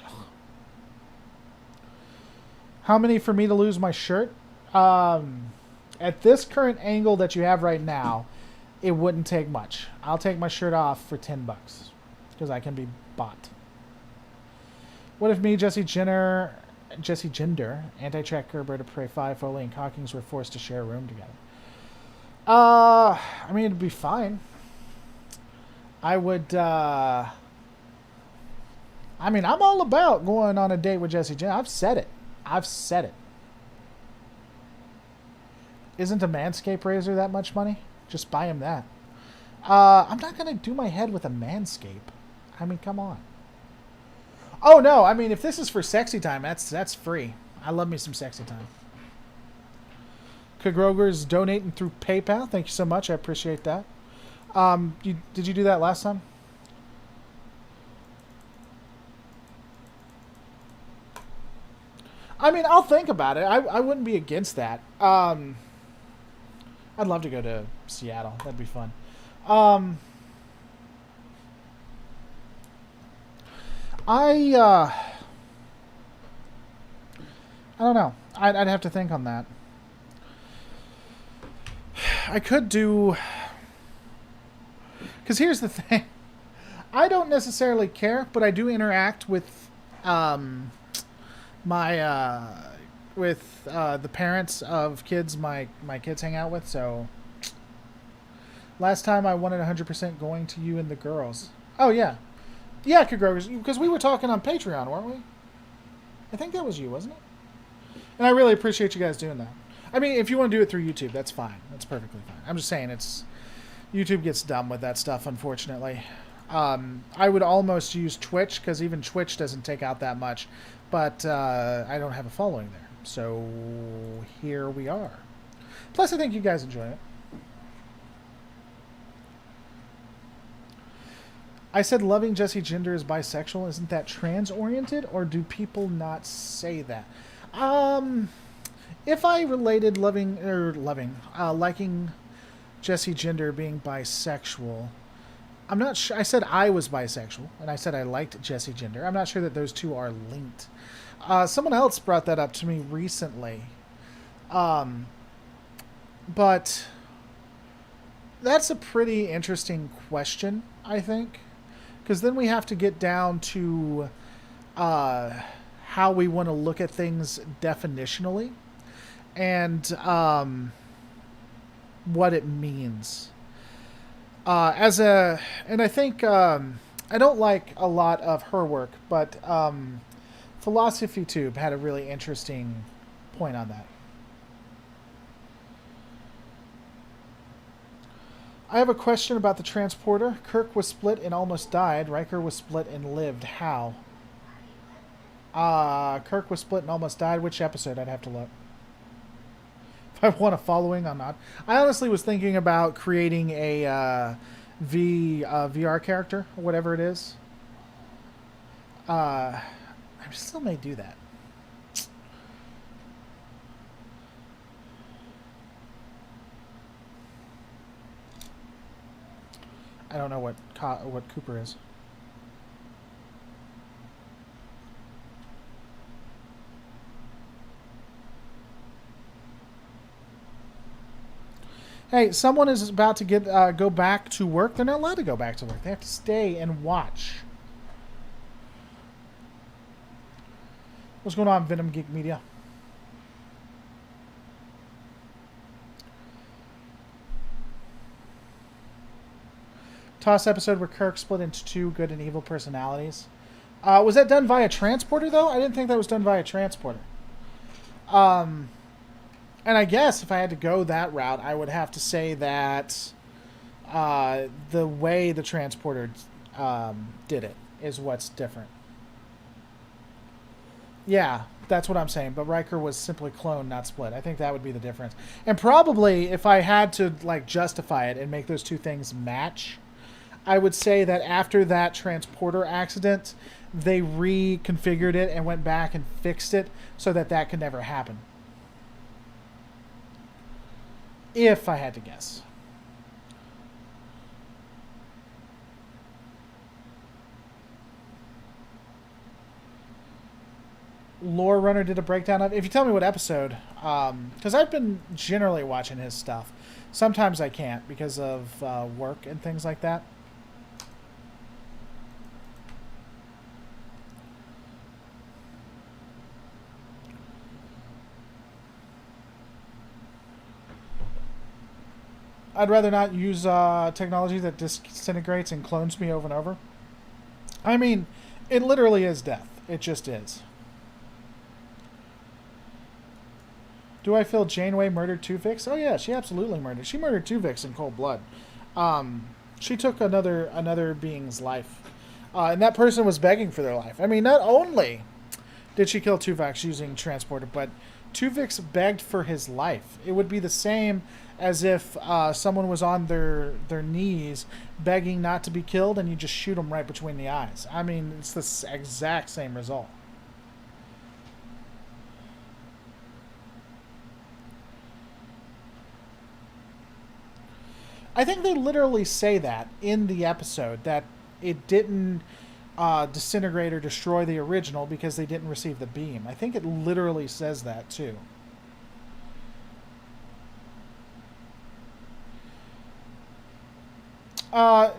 how many for me to lose my shirt? At this current angle that you have right now, it wouldn't take much. I'll take my shirt off for $10 because I can be bought. What if me, Jesse Gender, Anti-Track, Roberta Prey 5, Foley, and Cockings were forced to share a room together? I mean, it'd be fine. I would, I mean, I'm all about going on a date with Jesse Gender. I've said it. Isn't a Manscaped razor that much money? Just buy him that. I'm not going to do my head with a Manscaped. I mean, come on. Oh, no. I mean, if this is for sexy time, that's free. I love me some sexy time. Kagroger's donating through PayPal. Thank you so much. I appreciate that. Did you do that last time? I mean, I'll think about it. I wouldn't be against that. I'd love to go to Seattle. That'd be fun. I don't know. I'd have to think on that. I could do... Because here's the thing. I don't necessarily care, but I do interact with the parents of kids my kids hang out with, so... Last time I wanted 100% going to you and the girls. Oh, yeah. Yeah, because we were talking on Patreon, weren't we? I think that was you, wasn't it? And I really appreciate you guys doing that. I mean, if you want to do it through YouTube, that's fine. That's perfectly fine. I'm just saying YouTube gets dumb with that stuff, unfortunately. I would almost use Twitch, because even Twitch doesn't take out that much. But I don't have a following there. So here we are. Plus, I think you guys enjoy it. I said loving Jesse Gender is bisexual. Isn't that trans-oriented, or do people not say that? If I related liking Jesse Gender being bisexual, I'm not sure. I said I was bisexual, and I said I liked Jesse Gender. I'm not sure that those two are linked. Someone else brought that up to me recently. But that's a pretty interesting question, I think. Because then we have to get down to how we want to look at things definitionally and what it means. And I think I don't like a lot of her work, but Philosophy Tube had a really interesting point on that. I have a question about the transporter. Kirk was split and almost died. Riker was split and lived. How? Kirk was split and almost died. Which episode? I'd have to look. If I want a following, I'm not. I honestly was thinking about creating a VR character, or whatever it is. I still may do that. I don't know what Cooper is. Hey, someone is about to get go back to work. They're not allowed to go back to work. They have to stay and watch. What's going on, Venom Geek Media? TOS episode where Kirk split into two good and evil personalities. Was that done via transporter, though? I didn't think that was done via transporter. And I guess if I had to go that route, I would have to say that the way the transporter did it is what's different. Yeah, that's what I'm saying. But Riker was simply cloned, not split. I think that would be the difference. And probably, if I had to like justify it and make those two things match, I would say that after that transporter accident, they reconfigured it and went back and fixed it so that that could never happen. If I had to guess. Lore Runner did a breakdown of. If you tell me what episode, because I've been generally watching his stuff. Sometimes I can't because of work and things like that. I'd rather not use technology that disintegrates and clones me over and over. I mean, it literally is death. It just is. Do I feel Janeway murdered Tuvix? Oh yeah, she absolutely murdered. She murdered Tuvix in cold blood. She took another being's life, and that person was begging for their life. I mean, not only did she kill Tuvix using transporter, but Tuvix begged for his life. It would be the same as if someone was on their knees begging not to be killed, and you just shoot them right between the eyes. I mean, it's the exact same result. I think they literally say that in the episode, that it didn't disintegrate or destroy the original because they didn't receive the beam. I think it literally says that too.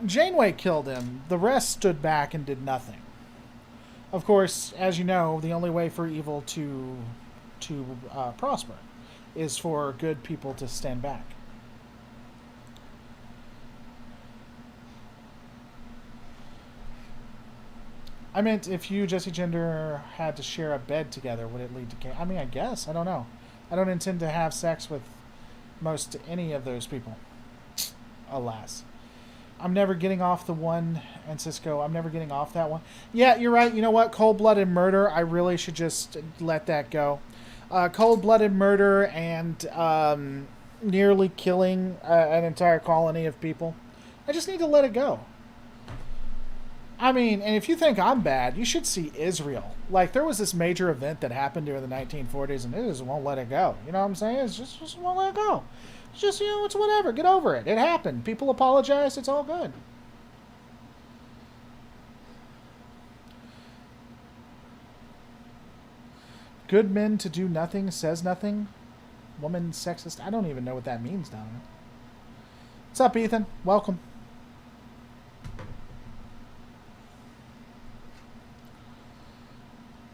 Janeway killed him. The rest stood back and did nothing. Of course, as you know, the only way for evil to prosper is for good people to stand back. I meant, if you, Jesse Gender, had to share a bed together, would it lead to chaos? I mean, I guess. I don't know. I don't intend to have sex with most any of those people. Alas. I'm never getting off the one, and Cisco, I'm never getting off that one. Yeah, you're right. You know what? Cold-blooded murder, I really should just let that go. Cold-blooded murder and nearly killing an entire colony of people. I just need to let it go. I mean, and if you think I'm bad, you should see Israel. Like, there was this major event that happened during the 1940s, and it just won't let it go. You know what I'm saying? It's just won't let it go. It's just, it's whatever. Get over it. It happened. People apologize. It's all good. Good men to do nothing, says nothing. Woman sexist. I don't even know what that means, Donovan. What's up, Ethan? Welcome.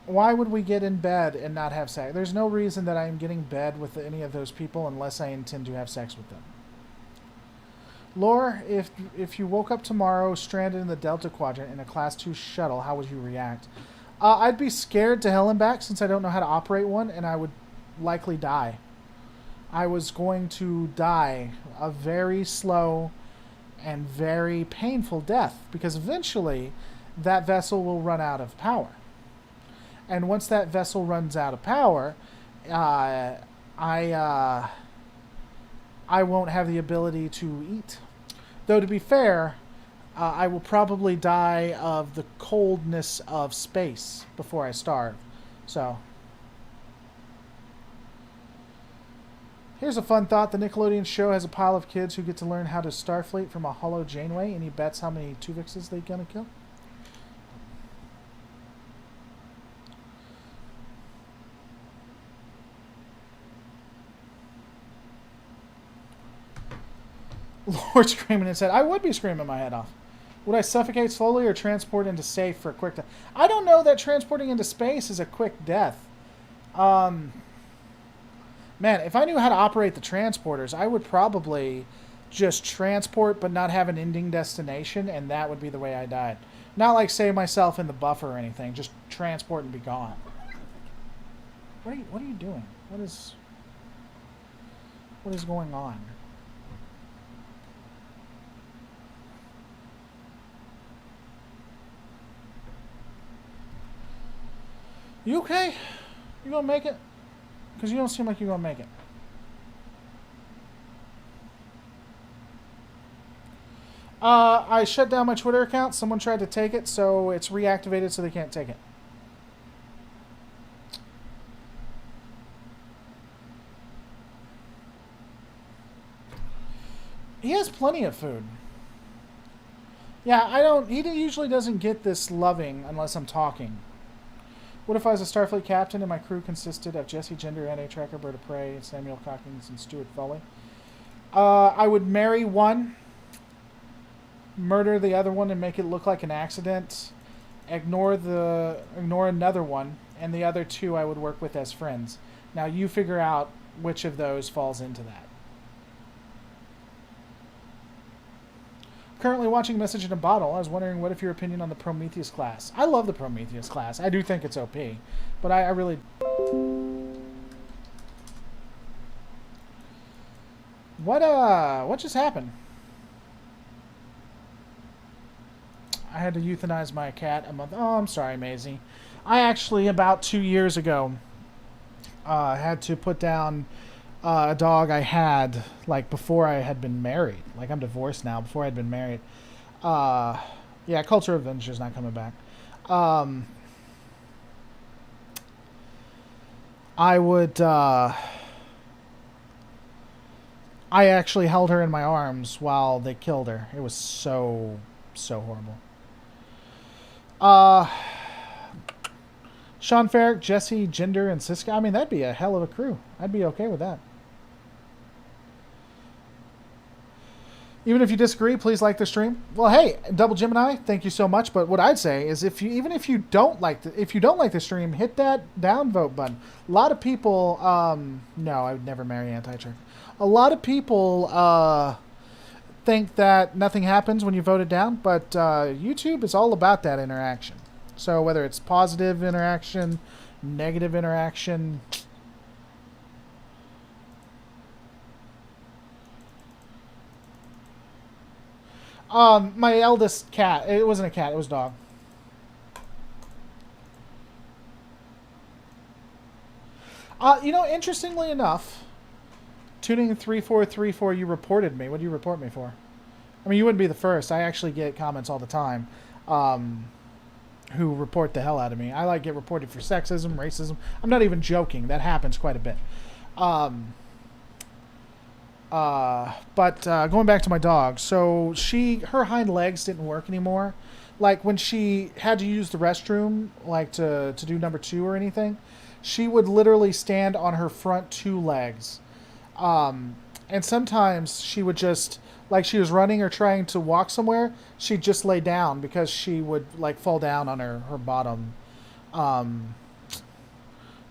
Why would we get in bed and not have sex? There's no reason that I am getting bed with any of those people unless I intend to have sex with them. Lore, if you woke up tomorrow stranded in the Delta Quadrant in a Class 2 shuttle, how would you react? I'd be scared to hell and back since I don't know how to operate one, and I would likely die. I was going to die a very slow and very painful death because eventually that vessel will run out of power. And once that vessel runs out of power, I won't have the ability to eat. Though to be fair, I will probably die of the coldness of space before I starve. So, here's a fun thought. The Nickelodeon show has a pile of kids who get to learn how to Starfleet from a hollow Janeway. Any bets how many Tuvixes they're gonna kill? Lord screaming his head. I would be screaming my head off. Would I suffocate slowly or transport into safe for a quick death? I don't know that transporting into space is a quick death. Man, if I knew how to operate the transporters, I would probably just transport but not have an ending destination, and that would be the way I died. Not like save myself in the buffer or anything. Just transport and be gone. What are you doing? What is going on? You okay? You gonna make it? Because you don't seem like you're gonna make it. I shut down my Twitter account. Someone tried to take it, so it's reactivated so they can't take it. He has plenty of food. Yeah, he usually doesn't get this loving unless I'm talking. What if I was a Starfleet captain and my crew consisted of Jesse Gender, N.A. Tracker, Bird of Prey, Samuel Cockings, and Stuart Foley? I would marry one, murder the other one and make it look like an accident, ignore another one, and the other two I would work with as friends. Now you figure out which of those falls into that. Currently watching Message in a Bottle. I was wondering, what if your opinion on the Prometheus class? I love the Prometheus class. I do think it's OP, but I really... What just happened? I had to euthanize my cat a month... Oh, I'm sorry, Maisie. I actually, about 2 years ago, had to put down a dog I had, like, before I had been married. Like, I'm divorced now, before I'd been married. Yeah, Culture of Adventure's not coming back. I would, I actually held her in my arms while they killed her. It was so horrible. Sean Farrick, Jesse, Gender, and Siska. I mean, that'd be a hell of a crew. I'd be okay with that. Even if you disagree, please like the stream. Well, hey, Double Gemini, thank you so much. But what I'd say is, if you don't like the stream, hit that downvote button. A lot of people, no, I would never marry anti-Trek. A lot of people think that nothing happens when you vote it down, but YouTube is all about that interaction. So whether it's positive interaction, negative interaction. My eldest cat. It wasn't a cat. It was a dog. Interestingly enough, tuning 3434, you reported me. What do you report me for? I mean, you wouldn't be the first. I actually get comments all the time, who report the hell out of me. I get reported for sexism, racism. I'm not even joking. That happens quite a bit. But going back to my dog, so her hind legs didn't work anymore. Like when she had to use the restroom, like to do number 2 or anything, she would literally stand on her front 2 legs. And sometimes she would just, like she was running or trying to walk somewhere, she'd just lay down because she would like fall down on her bottom,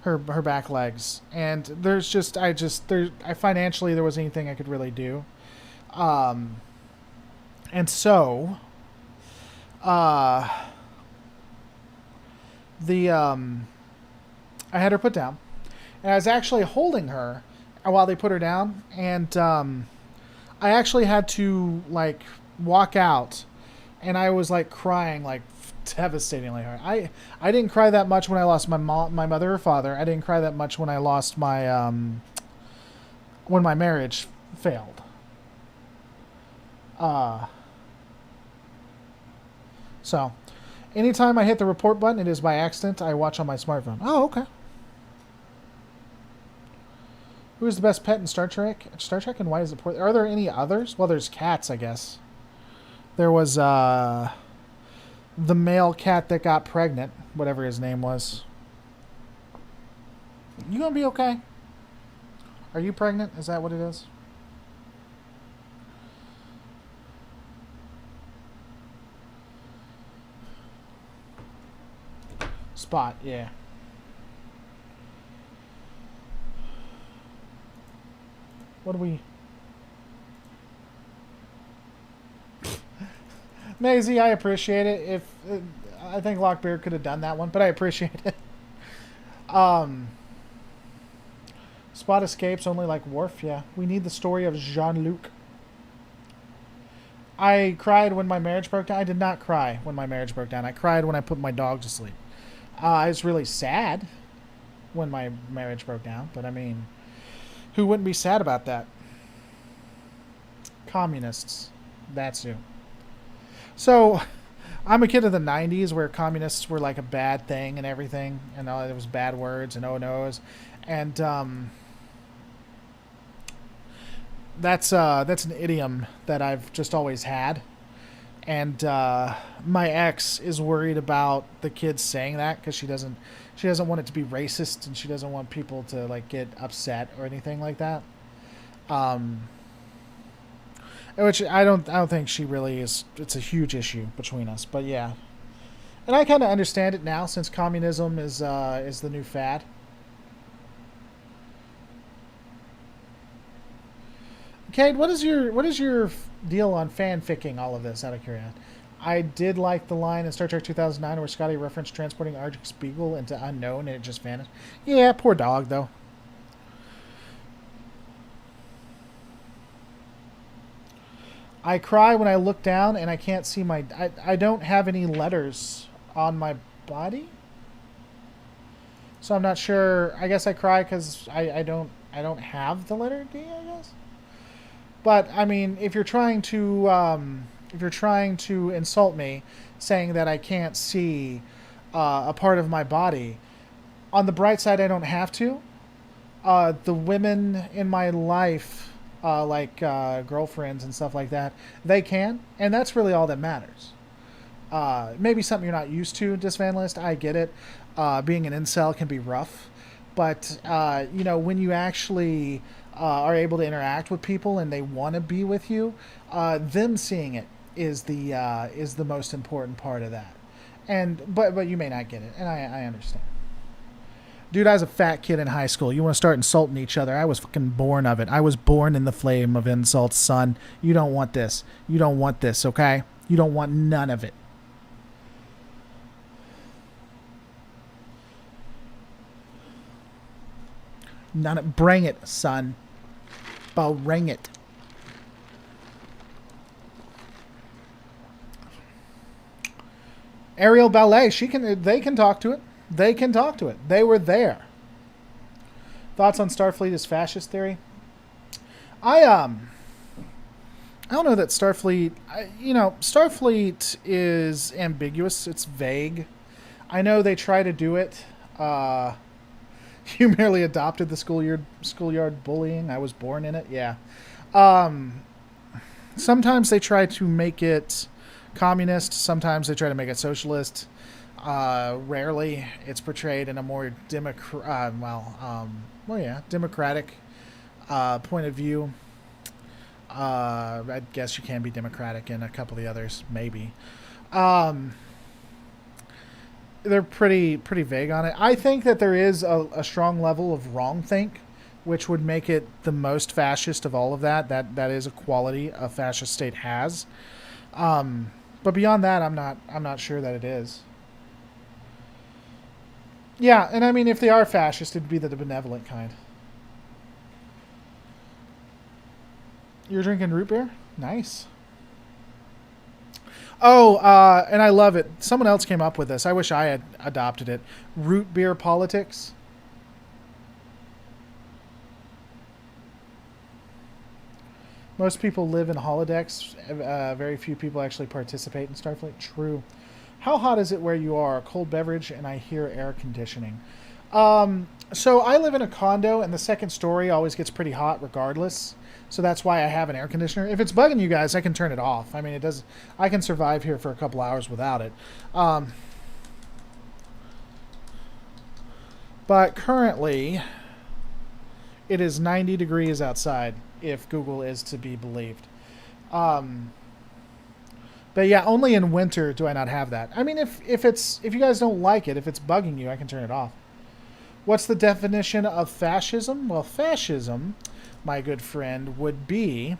her back legs. And there's just, financially there wasn't anything I could really do. And so, I had her put down, and I was actually holding her while they put her down, and I actually had to like walk out, and I was like crying like devastatingly hard. I didn't cry that much when I lost my mother or father. I didn't cry that much when I lost my when my marriage failed. So anytime I hit the report button, it is by accident. I watch on my smartphone. Oh, okay. Who is the best pet in Star Trek? Star Trek, and why is it poor? Are there any others? Well, there's cats, I guess. There was the male cat that got pregnant, whatever his name was. You gonna be okay? Are you pregnant? Is that what it is? Spot, yeah. What do we... Maisie, I appreciate it. If I think Lockbeard could have done that one, but I appreciate it. Spot escapes only like Worf, yeah. We need the story of Jean-Luc. I cried when my marriage broke down. I did not cry when my marriage broke down. I cried when I put my dog to sleep. I was really sad when my marriage broke down, but I mean, who wouldn't be sad about that? Communists. That's who. So, I'm a kid of the 90s where communists were like a bad thing and everything, and there was bad words and oh-no's, and that's an idiom that I've just always had, and my ex is worried about the kids saying that because she doesn't want it to be racist, and she doesn't want people to like get upset or anything like that. Which I don't think she really is. It's a huge issue between us, but yeah. And I kind of understand it now since communism is the new fad. Cade, what is your deal on fanficking all of this? Out of curiosity, I did like the line in Star Trek 2009 where Scotty referenced transporting Arctic Spiegel into unknown and it just vanished. Yeah, poor dog though. I cry when I look down and I can't see my... I don't have any letters on my body. So I'm not sure. I guess I cry because I don't have the letter D, I guess. But, I mean, if you're trying to insult me, saying that I can't see a part of my body, on the bright side, I don't have to. The women in my life... girlfriends and stuff like that, they can, and that's really all that matters. Maybe something you're not used to, Disvanlist, I get it. Being an incel can be rough, but when you actually are able to interact with people and they want to be with you, them seeing it is the most important part of that. But you may not get it, and I understand. Dude, I was a fat kid in high school. You want to start insulting each other? I was fucking born of it. I was born in the flame of insults, son. You don't want this. You don't want this, okay? You don't want none of it. None of, bring it, son. Bring it. Ariel Ballet, they can talk to it. They can talk to it. They were there. Thoughts on Starfleet as fascist theory? I don't know that Starfleet... Starfleet is ambiguous. It's vague. I know they try to do it. You merely adopted the schoolyard bullying. I was born in it. Yeah. Sometimes they try to make it communist. Sometimes they try to make it socialist. Rarely it's portrayed in a more democratic point of view. I guess you can be democratic in a couple of the others, maybe. They're pretty vague on it. I think that there is a strong level of wrongthink, which would make it the most fascist of all of that. That is a quality a fascist state has. But beyond that, I'm not sure that it is. Yeah, and I mean, if they are fascist, it'd be the benevolent kind. You're drinking root beer? Nice. Oh, and I love it. Someone else came up with this. I wish I had adopted it. Root beer politics. Most people live in holodecks. Very few people actually participate in Starfleet. True. How hot is it where you are? Cold beverage, and I hear air conditioning. So I live in a condo, and the second story always gets pretty hot regardless. So that's why I have an air conditioner. If it's bugging you guys, I can turn it off. I mean, it does. I can survive here for a couple hours without it. But currently, it is 90 degrees outside, if Google is to be believed. But yeah, only in winter do I not have that. I mean, if you guys don't like it, if it's bugging you, I can turn it off. What's the definition of fascism? Well, fascism, my good friend, would be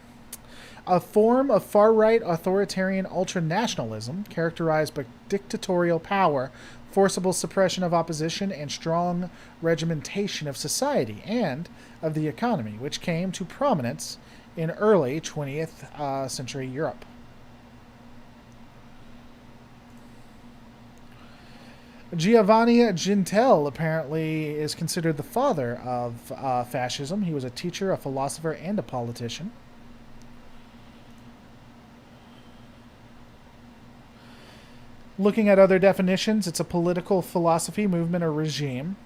a form of far-right authoritarian ultranationalism characterized by dictatorial power, forcible suppression of opposition, and strong regimentation of society and of the economy, which came to prominence in early 20th century Europe. Giovanni Gentile apparently is considered the father of fascism. He was a teacher, a philosopher, and a politician. Looking at other definitions, it's a political philosophy, movement, or regime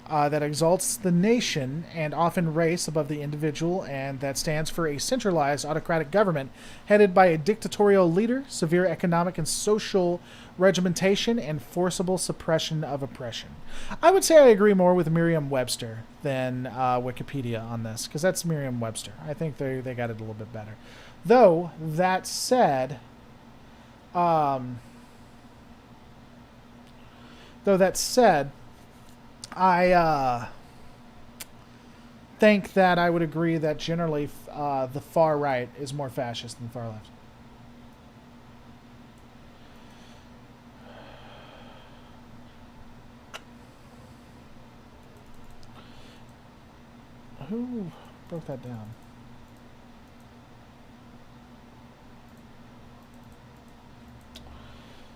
that exalts the nation and often race above the individual, and that stands for a centralized autocratic government headed by a dictatorial leader, severe economic and social regimentation, and forcible suppression of oppression. I would say I agree more with Merriam-Webster than Wikipedia on this, because that's Merriam-Webster. I think they got it a little bit better. Though, that said, I think that I would agree that generally the far right is more fascist than the far left. Who broke that down?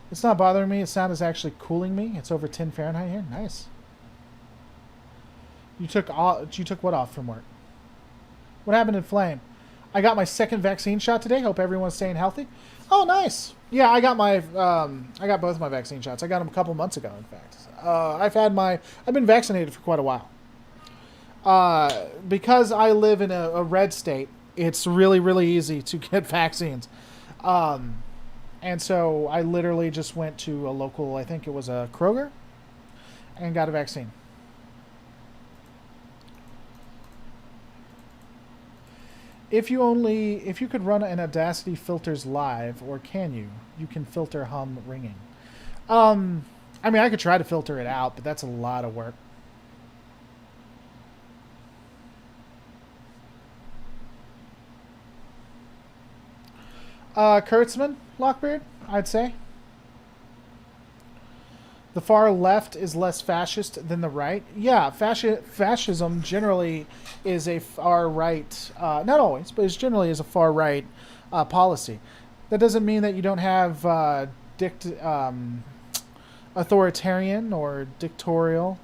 It's not bothering me. The sound is actually cooling me. It's over 10 Fahrenheit here. Nice. You took what off from work? What happened in Flame? I got my second vaccine shot today. Hope everyone's staying healthy. Oh, nice. Yeah, I got both my vaccine shots. I got them a couple months ago, in fact. I've been vaccinated for quite a while. Because I live in a red state, it's really, really easy to get vaccines. And so I literally just went to a local, I think it was a Kroger, and got a vaccine. If you could run an Audacity filters live, or can you? You can filter hum ringing. I mean, I could try to filter it out, but that's a lot of work. Kurtzman, Lockbeard, I'd say. The far left is less fascist than the right. Yeah, fascism generally is a far right, not always, but it generally is a far right policy. That doesn't mean that you don't have authoritarian or dictatorial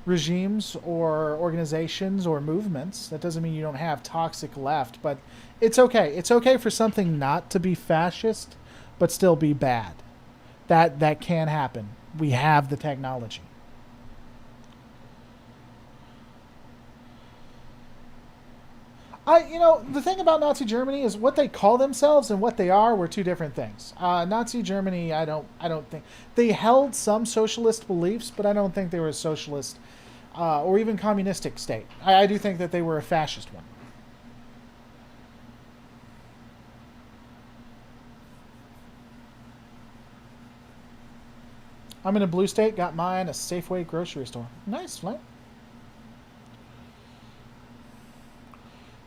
regimes or organizations or movements. That doesn't mean you don't have toxic left, but it's okay. It's okay for something not to be fascist, but still be bad. That can happen. We have the technology. The thing about Nazi Germany is what they call themselves and what they are were two different things. Nazi Germany, I don't think they held some socialist beliefs, but I don't think they were a socialist or even communistic state. I do think that they were a fascist one. I'm in a blue state, got mine, a Safeway grocery store. Nice, right?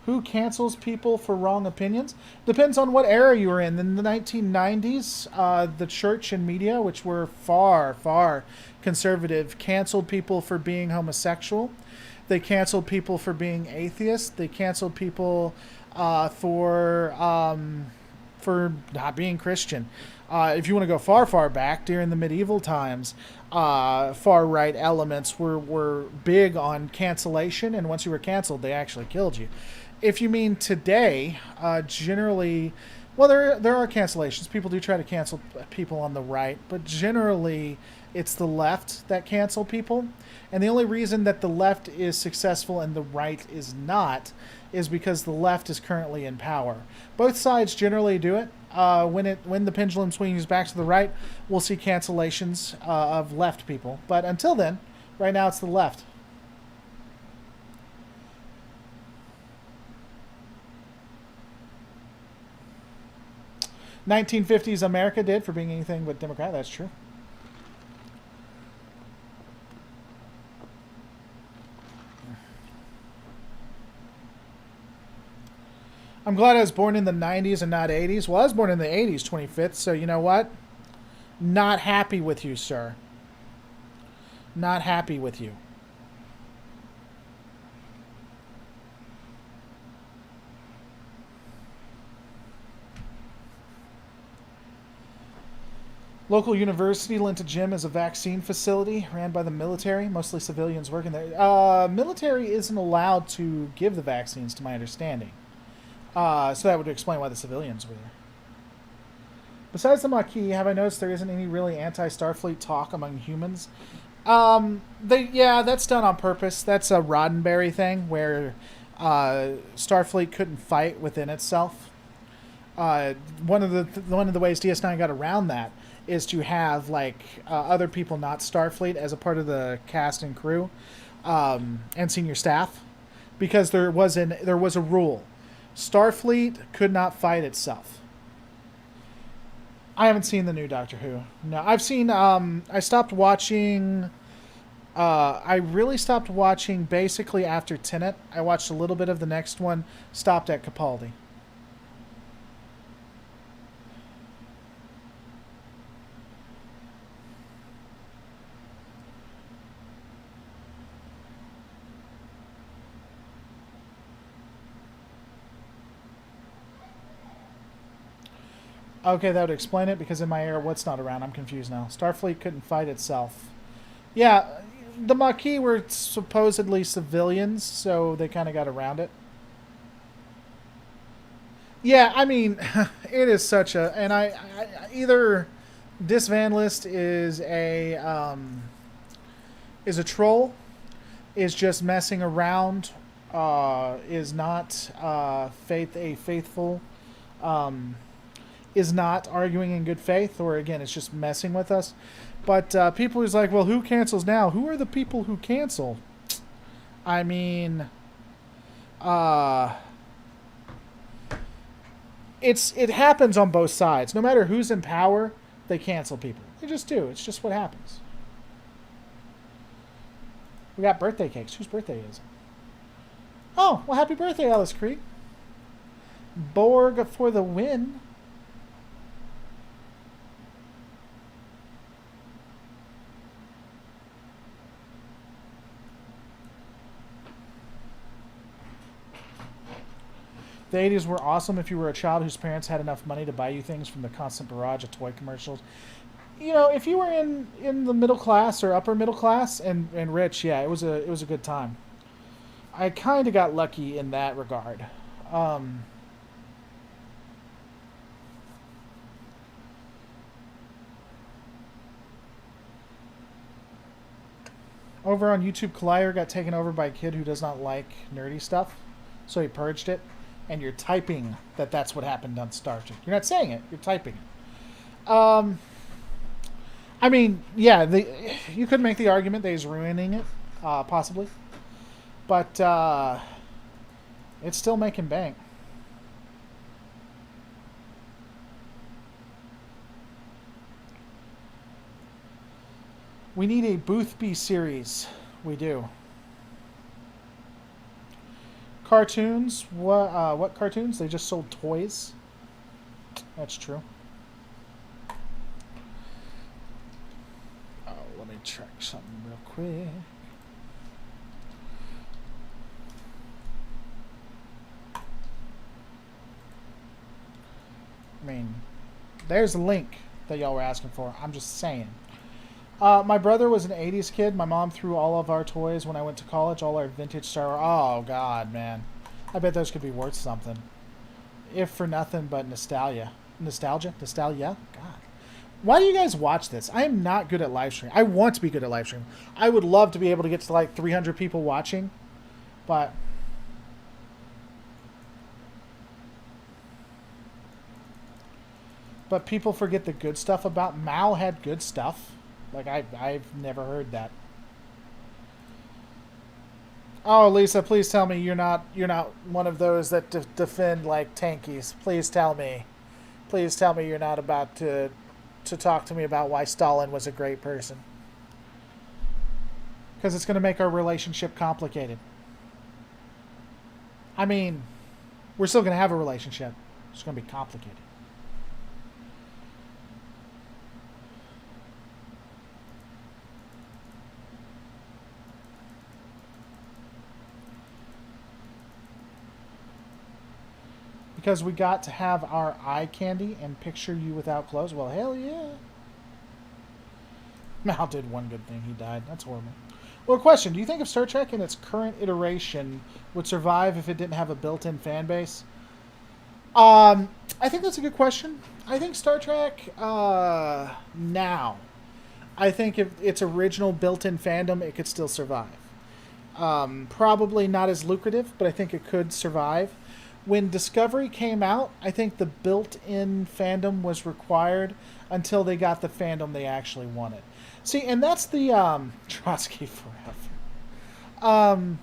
Who cancels people for wrong opinions? Depends on what era you were in. In the 1990s, the church and media, which were far, far conservative, canceled people for being homosexual. They canceled people for being atheist. They canceled people for not being Christian. If you want to go far, far back, during the medieval times, far-right elements were big on cancellation, and once you were canceled, they actually killed you. If you mean today, generally, well, there are cancellations. People do try to cancel people on the right, but generally, it's the left that cancel people. And the only reason that the left is successful and the right is not is because the left is currently in power. Both sides generally do it. When the pendulum swings back to the right, we'll see cancellations of left people. But until then, right now it's the left. 1950s America did for being anything but Democrat. That's true. I'm glad I was born in the 90s and not 80s. Well, I was born in the 80s, 25th, so you know what? Not happy with you, sir. Not happy with you. Local university lent a gym as a vaccine facility ran by the military, mostly civilians working there. Military isn't allowed to give the vaccines, to my understanding. So that would explain why the civilians were there. Besides the Maquis, have I noticed there isn't any really anti-Starfleet talk among humans? That's done on purpose. That's a Roddenberry thing where Starfleet couldn't fight within itself. One of the ways DS9 got around that is to have other people not Starfleet as a part of the cast and crew and senior staff, because there was a rule: Starfleet could not fight itself. I haven't seen the new Doctor Who. No, I've seen. I stopped watching. I really stopped watching basically after Tenet. I watched a little bit of the next one. Stopped at Capaldi. Okay, that would explain it, because in my era, what's not around? I'm confused now. Starfleet couldn't fight itself. Yeah, the Maquis were supposedly civilians, so they kind of got around it. Yeah, I mean, it is such a... And I either this Van List is a troll, is just messing around, is not faithful... is not arguing in good faith, or again, it's just messing with us. But people who's like, well, who cancels now? Who are the people who cancel? I mean, it happens on both sides. No matter who's in power, they cancel people. They just do. It's just what happens. We got birthday cakes. Whose birthday is it? Oh, well, happy birthday, Alice Creek. Borg for the win. The 80s were awesome if you were a child whose parents had enough money to buy you things from the constant barrage of toy commercials. You know, if you were in the middle class or upper middle class and rich, yeah, it was a good time. I kind of got lucky in that regard. Over on YouTube, Collider got taken over by a kid who does not like nerdy stuff, so he purged it. And you're typing that that's what happened on Star Trek. You're not saying it. You're typing it. I mean, yeah, you could make the argument that he's ruining it, possibly. But it's still making bank. We need a Boothby series. We do. Cartoons? What cartoons? They just sold toys. That's true. Oh, let me check something real quick. I mean, there's a link that y'all were asking for. I'm just saying. My brother was an 80s kid. My mom threw all of our toys when I went to college, all our vintage Star Wars. Oh, God, man. I bet those could be worth something. If for nothing but nostalgia. Nostalgia? Nostalgia? God. Why do you guys watch this? I am not good at live stream. I want to be good at live stream. I would love to be able to get to like 300 people watching, but... But people forget the good stuff about... Mal had good stuff. Like, I've never heard that. Oh, Lisa, please tell me you're not one of those that defend, like, tankies. Please tell me Please tell me you're not about to talk to me about why Stalin was a great person. Because it's going to make our relationship complicated. I mean, we're still going to have a relationship. It's going to be complicated. Because we got to have our eye candy and picture you without clothes. Well, hell yeah. Mal did one good thing. He died. That's horrible. Well, question. Do you think if Star Trek in its current iteration would survive if it didn't have a built-in fan base? I think that's a good question. I think Star Trek now, I think if its original built-in fandom, it could still survive. Probably not as lucrative, but I think it could survive. When Discovery came out, I think the built-in fandom was required until they got the fandom they actually wanted. See, and that's the Trotsky forever.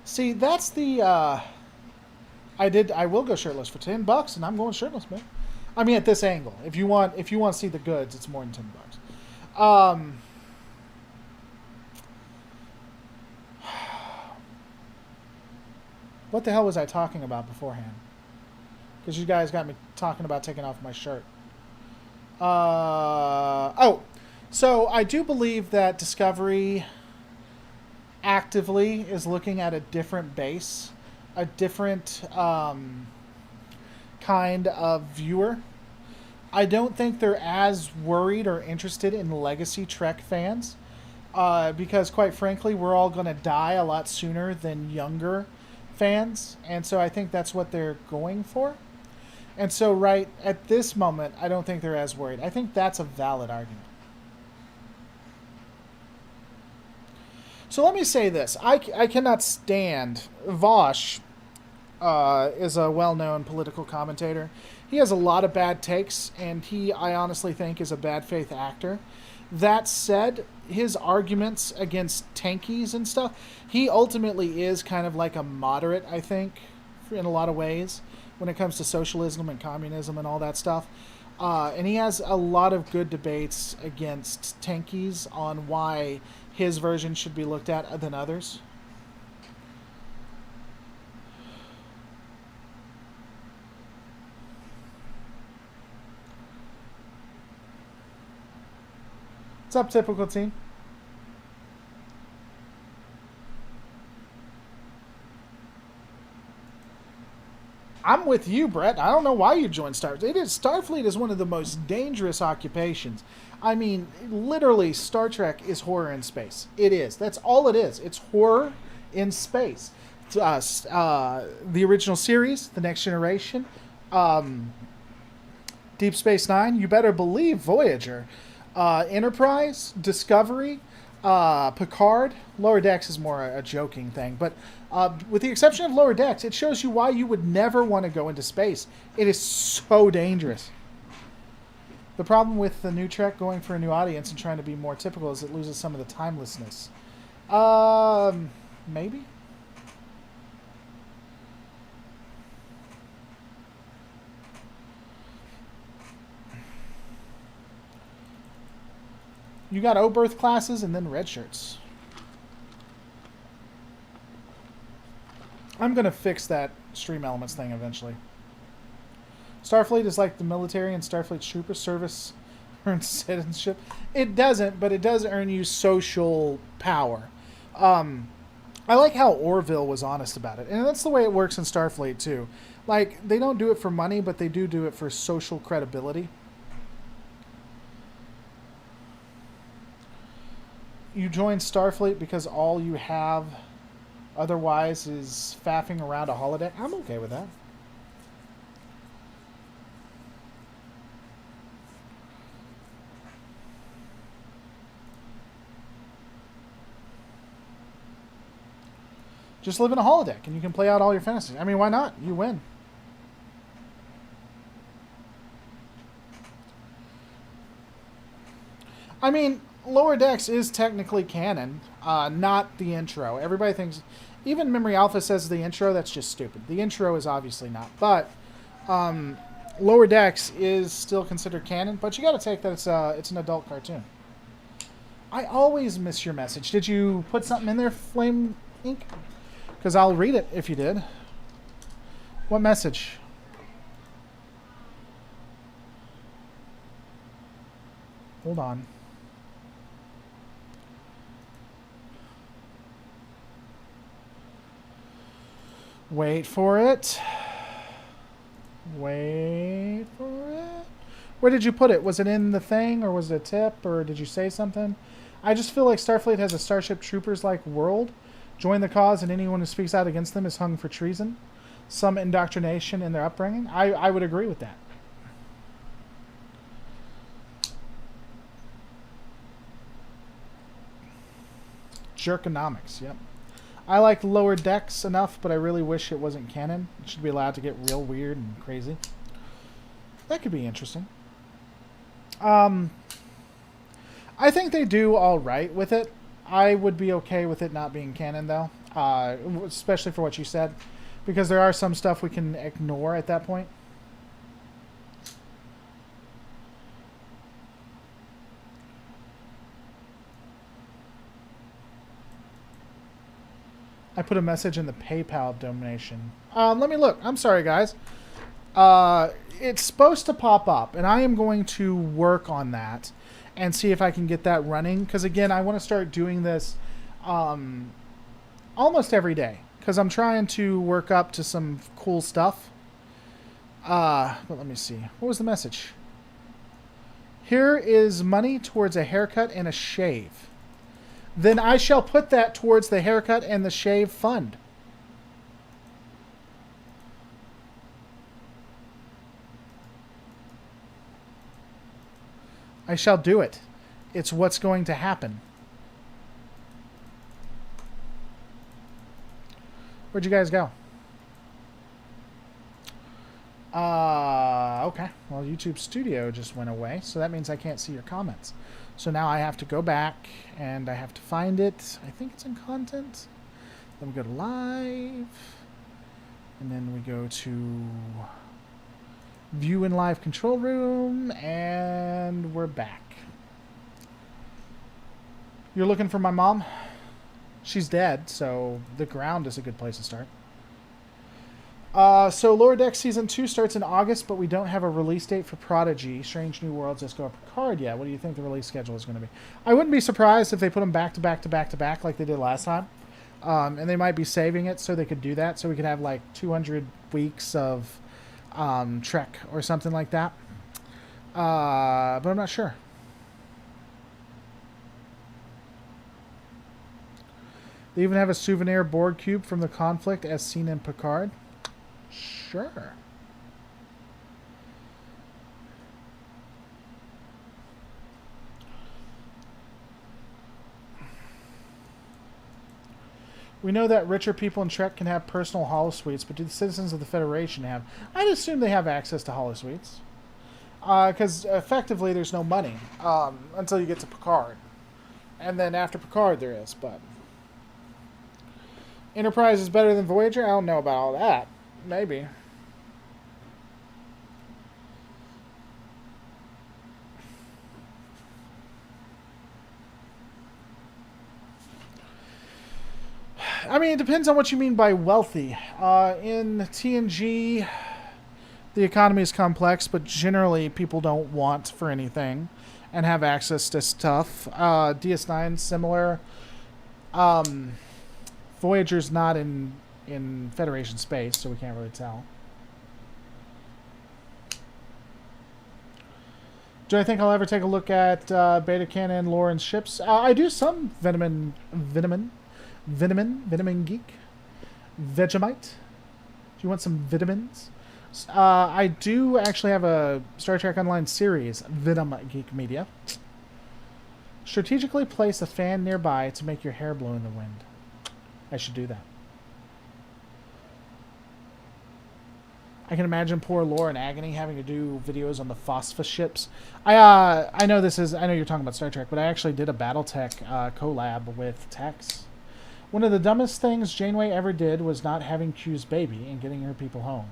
See, that's the I will go shirtless for $10, and I'm going shirtless, man. I mean, at this angle, if you want to see the goods, it's more than $10. What the hell was I talking about beforehand? Because you guys got me talking about taking off my shirt. So I do believe that Discovery actively is looking at a different base, a different kind of viewer. I don't think they're as worried or interested in legacy Trek fans because, quite frankly, we're all going to die a lot sooner than younger fans, and so I think that's what they're going for. And so right at this moment, I don't think they're as worried. I think that's a valid argument. So let me say this. I cannot stand... Vosh is a well-known political commentator. He has a lot of bad takes, and I honestly think, is a bad faith actor. That said, his arguments against tankies and stuff, he ultimately is kind of like a moderate, I think, in a lot of ways, when it comes to socialism and communism and all that stuff. And he has a lot of good debates against tankies on why his version should be looked at than others. What's up, typical team? I'm with you, Brett. I don't know why you joined Starfleet. Starfleet is one of the most dangerous occupations. I mean, literally, Star Trek is horror in space. It is. That's all it is. It's horror in space. The original series, The Next Generation, Deep Space Nine, you better believe Voyager. Enterprise, Discovery, Picard. Lower Decks is more a joking thing, but with the exception of Lower Decks, it shows you why you would never want to go into space. It is so dangerous. The problem with the new Trek going for a new audience and trying to be more typical is it loses some of the timelessness. Maybe? You got O-berth classes and then red shirts. I'm going to fix that Stream Elements thing eventually. Starfleet is like the military, and Starfleet's trooper service earns citizenship. It doesn't, but it does earn you social power. I like how Orville was honest about it. And that's the way it works in Starfleet, too. Like, they don't do it for money, but they do it for social credibility. You join Starfleet because all you have otherwise is faffing around a holodeck. I'm okay with that. Just live in a holodeck and you can play out all your fantasies. I mean, why not? You win. I mean, Lower Decks is technically canon, not the intro. Everybody thinks, even Memory Alpha says the intro, that's just stupid. The intro is obviously not. But Lower Decks is still considered canon, but you got to take that it's an adult cartoon. I always miss your message. Did you put something in there, Flame Ink? Because I'll read it if you did. What message? Hold on. Wait for it. Wait for it. Where did you put it? Was it in the thing, or was it a tip, or did you say something? I just feel like Starfleet has a Starship Troopers-like world. Join the cause, and anyone who speaks out against them is hung for treason. Some indoctrination in their upbringing. I would agree with that. Jerkonomics, yep. I like Lower Decks enough, but I really wish it wasn't canon. It should be allowed to get real weird and crazy. That could be interesting. I think they do all right with it. I would be okay with it not being canon, though, especially for what you said, because there are some stuff we can ignore at that point. I put a message in the PayPal donation. Let me look. I'm sorry, guys. It's supposed to pop up, and I am going to work on that and see if I can get that running. Because, again, I want to start doing this almost every day. Because I'm trying to work up to some cool stuff. But let me see. What was the message? Here is money towards a haircut and a shave. Then I shall put that towards the haircut and the shave fund. I shall do it. It's what's going to happen. Where'd you guys go? Okay. Well, YouTube Studio just went away, so that means I can't see your comments. So now I have to go back, and I have to find it. I think it's in content. Then we go to live. And then we go to view in live control room, and we're back. You're looking for my mom? She's dead, so the ground is a good place to start. So Lower Decks Season 2 starts in August, but we don't have a release date for Prodigy, Strange New Worlds, Disco Picard yet. What do you think the release schedule is going to be? I wouldn't be surprised if they put them back to back to back to back like they did last time. And they might be saving it so they could do that, so we could have like 200 weeks of Trek or something like that. But I'm not sure. They even have a souvenir Borg cube from the conflict as seen in Picard. Sure. We know that richer people in Trek can have personal holosuites, but do the citizens of the Federation have? I'd assume they have access to holosuites. Because effectively there's no money until you get to Picard. And then after Picard there is, but... Enterprise is better than Voyager? I don't know about all that. Maybe. I mean, it depends on what you mean by wealthy. In TNG, the economy is complex, but generally people don't want for anything and have access to stuff. DS9, similar. Voyager's not in Federation space, so we can't really tell. Do I think I'll ever take a look at Beta Canon lore and ships? I do some Veneman Geek. Vegemite. Do you want some vitamins? I do actually have a Star Trek Online series, Venom Geek Media. Strategically place a fan nearby to make your hair blow in the wind. I should do that. I can imagine poor Lore in agony having to do videos on the Phospha ships. I know this is... I know you're talking about Star Trek, but I actually did a BattleTech collab with Tex. One of the dumbest things Janeway ever did was not having Q's baby and getting her people home.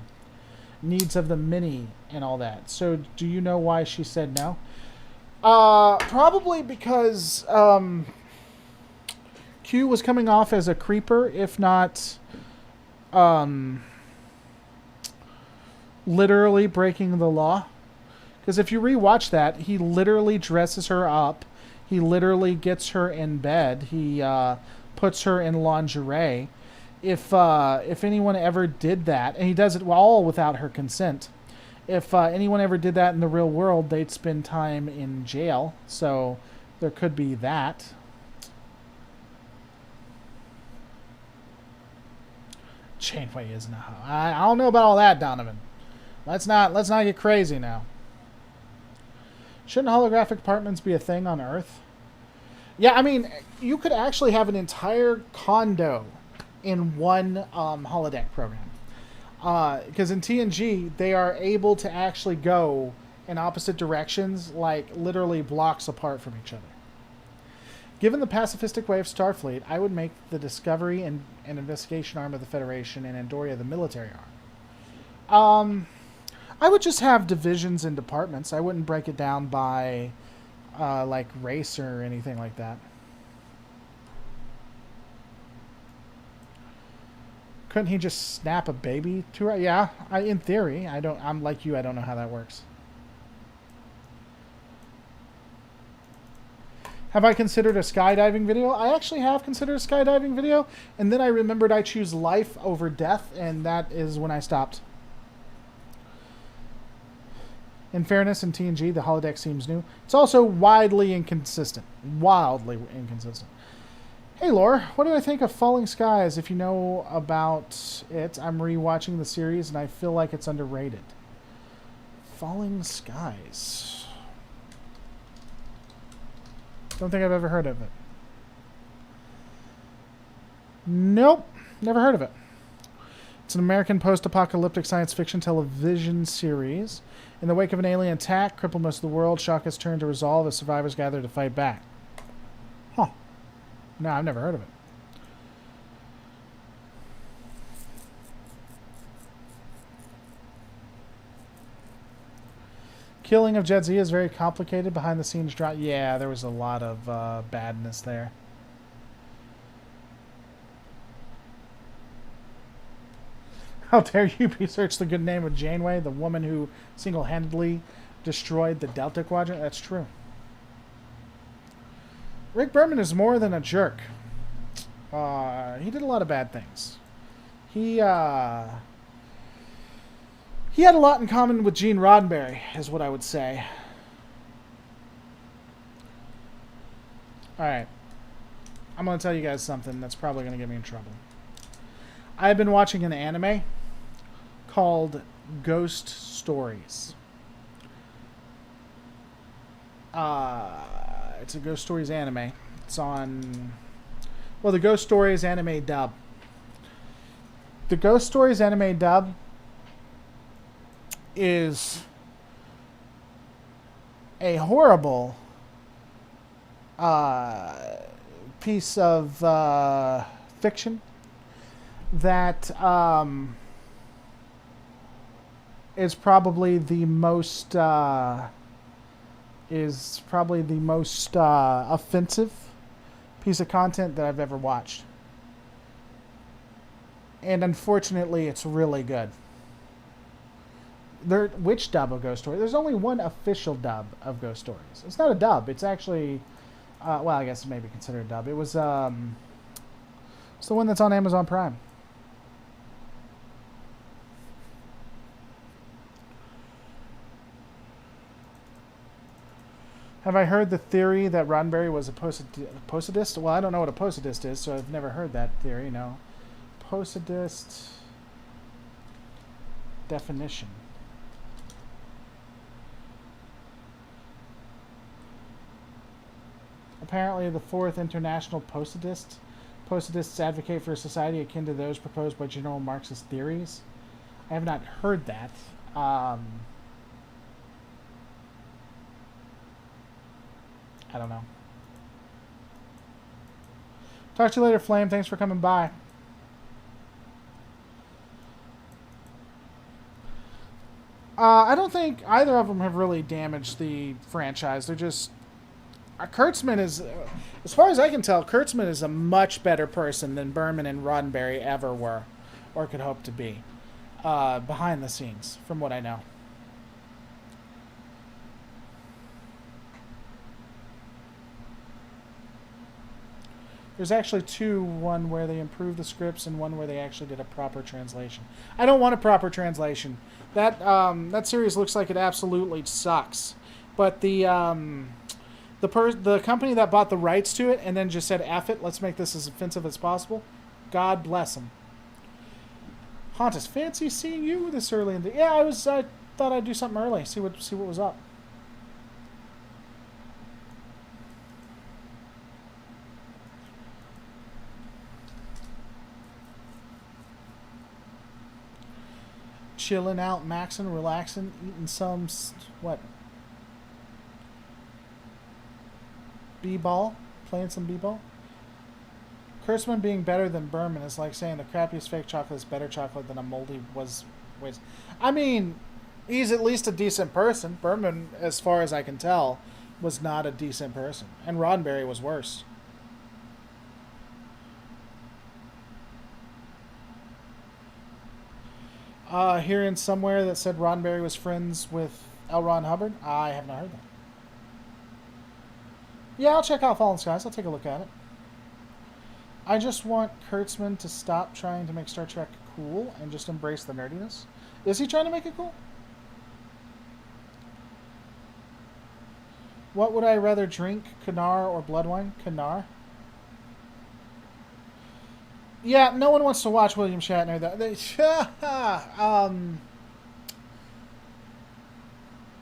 needs of the many and all that. So do you know why she said no? Probably because Q was coming off as a creeper, if not literally breaking the law. Because if you rewatch that, he literally dresses her up. He literally gets her in bed. He puts her in lingerie. If anyone ever did that, and he does it all without her consent, if anyone ever did that in the real world, they'd spend time in jail. So there could be that. Janeway isn't a hoe. I don't know about all that, Donovan. Let's not get crazy now. Shouldn't holographic apartments be a thing on Earth? Yeah, I mean, you could actually have an entire condo in one holodeck program. Because in TNG, they are able to actually go in opposite directions, like literally blocks apart from each other. Given the pacifistic way of Starfleet, I would make the Discovery and investigation arm of the Federation and Andoria the military arm. I would just have divisions and departments. I wouldn't break it down by like race or anything like that. Couldn't he just snap a baby to her? Yeah, in theory. I'm like you. I don't know how that works. Have I considered a skydiving video? I actually have considered a skydiving video, and then I remembered I choose life over death, and that is when I stopped. In fairness, in TNG, the holodeck seems new. It's also wildly inconsistent. Wildly inconsistent. Hey, Lore, what do I think of Falling Skies? If you know about it, I'm rewatching the series, and I feel like it's underrated. Falling Skies. Don't think I've ever heard of it. Nope, never heard of it. It's an American post-apocalyptic science fiction television series. In the wake of an alien attack, crippled most of the world, shock has turned to resolve as survivors gather to fight back. Huh. No, I've never heard of it. Killing of Jadzia is very complicated. Behind the scenes drama. Yeah, there was a lot of badness there. How dare you research the good name of Janeway, the woman who single-handedly destroyed the Delta Quadrant? That's true. Rick Berman is more than a jerk. He did a lot of bad things. He had a lot in common with Gene Roddenberry, is what I would say. Alright. I'm going to tell you guys something that's probably going to get me in trouble. I've been watching an anime called Ghost Stories. It's a Ghost Stories anime. It's on... Well, the Ghost Stories anime dub. The Ghost Stories anime dub is a horrible piece of fiction that is probably the most offensive piece of content that I've ever watched. And unfortunately, it's really good. Which dub of Ghost Stories? There's only one official dub of Ghost Stories. It's not a dub. It's actually, well, I guess maybe considered a dub. It was, it's the one that's on Amazon Prime. Have I heard the theory that Roddenberry was a posadist? Well, I don't know what a posadist is, so I've never heard that theory, no. Posadist definition. Apparently, the Fourth International Posadists advocate for a society akin to those proposed by general Marxist theories. I have not heard that. I don't know. Talk to you later, Flame. Thanks for coming by. I don't think either of them have really damaged the franchise. They're just Kurtzman is, as far as I can tell, Kurtzman is a much better person than Berman and Roddenberry ever were, or could hope to be, behind the scenes, from what I know. There's actually two, one where they improved the scripts and one where they actually did a proper translation. I don't want a proper translation. That series looks like it absolutely sucks. But the company that bought the rights to it and then just said, F it, let's make this as offensive as possible, God bless them. Hauntus, fancy seeing you this early in the... Yeah, I thought I'd do something early, see what was up. Chilling out, maxing, relaxing, eating some... What? B-ball? Playing some B-ball? Kurtzman being better than Berman is like saying the crappiest fake chocolate is better chocolate than a moldy was. I mean, he's at least a decent person. Berman, as far as I can tell, was not a decent person. And Roddenberry was worse. Hearing somewhere that said Roddenberry was friends with L. Ron Hubbard. I have not heard that. Yeah, I'll check out Fallen Skies. I'll take a look at it. I just want Kurtzman to stop trying to make Star Trek cool and just embrace the nerdiness. Is he trying to make it cool? What would I rather drink, Canar or blood wine? Canar. Yeah, no one wants to watch William Shatner, though.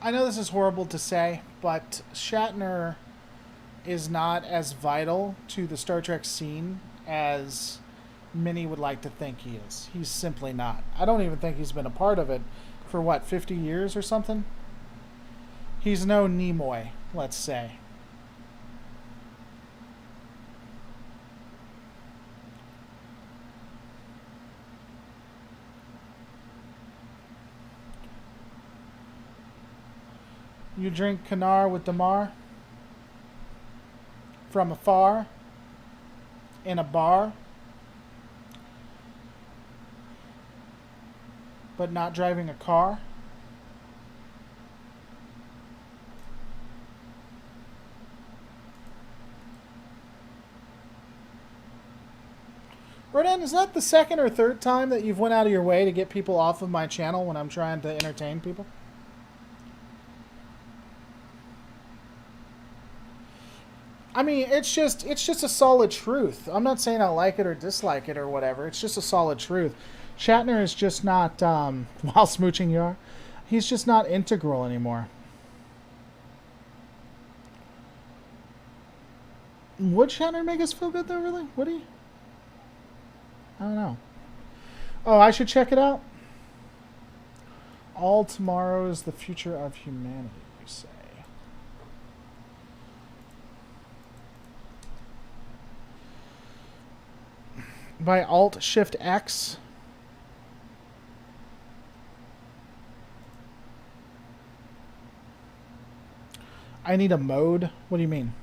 I know this is horrible to say, but Shatner is not as vital to the Star Trek scene as many would like to think he is. He's simply not. I don't even think he's been a part of it for, 50 years or something? He's no Nimoy, let's say. You drink Canar with Damar from afar in a bar, but not driving a car. Rodan, is that the second or third time that you've went out of your way to get people off of my channel when I'm trying to entertain people? I mean, it's just a solid truth. I'm not saying I like it or dislike it or whatever. It's just a solid truth. Shatner is just not, while smooching you are, he's just not integral anymore. Would Shatner make us feel good though, really? Would he? I don't know. Oh, I should check it out? All Tomorrow is the Future of Humanity, you say. By Alt-Shift-X. I need a mode? What do you mean?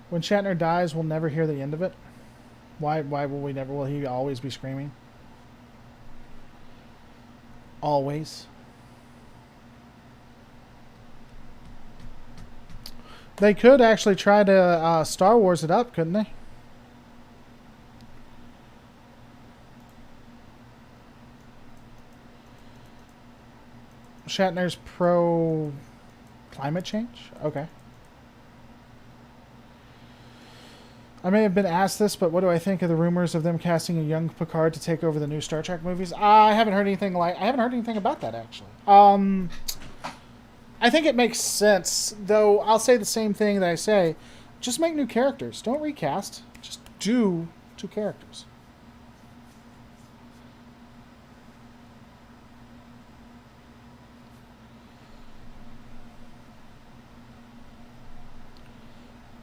When Shatner dies, we'll never hear the end of it? Why will we never? Will he always be screaming? Always. They could actually try to Star Wars it up, couldn't they? Shatner's pro climate change? Okay. I may have been asked this, but what do I think of the rumors of them casting a young Picard to take over the new Star Trek movies? I haven't heard anything about that actually. I think it makes sense, though I'll say the same thing that I say. Just make new characters. Don't recast. Just do two characters.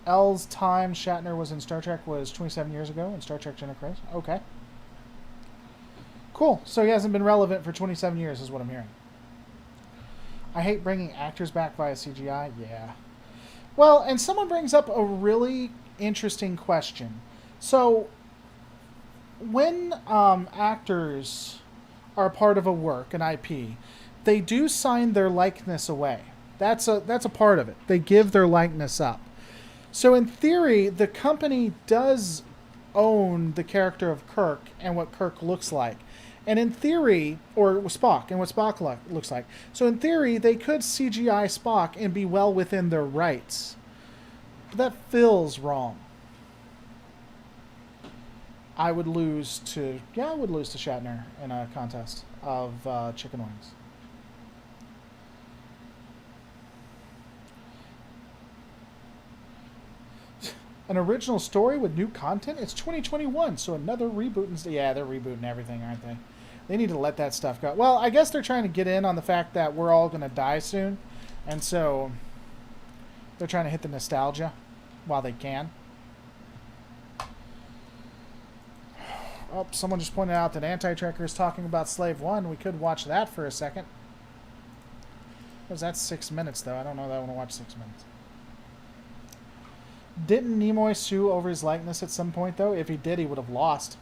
L's time Shatner was in Star Trek was 27 years ago in Star Trek Genesis. Okay. Cool. So he hasn't been relevant for 27 years, is what I'm hearing. I hate bringing actors back via CGI. Yeah. Well, and someone brings up a really interesting question. So, when actors are a part of a work, an IP, they do sign their likeness away. That's a part of it. They give their likeness up. So in theory, the company does own the character of Kirk and what Kirk looks like. And in theory, or Spock and what Spock looks like. So in theory, they could CGI Spock and be well within their rights. But that feels wrong. I would lose to Shatner in a contest of chicken wings. An original story with new content? It's 2021, so another reboot. Yeah, they're rebooting everything, aren't they? They need to let that stuff go. Well, I guess they're trying to get in on the fact that we're all going to die soon. And so they're trying to hit the nostalgia while they can. Oh, someone just pointed out that Anti-Tracker is talking about Slave 1. We could watch that for a second. Because that's 6 minutes, though. I don't know that I want to watch 6 minutes. Didn't Nimoy sue over his likeness at some point, though? If he did, he would have lost.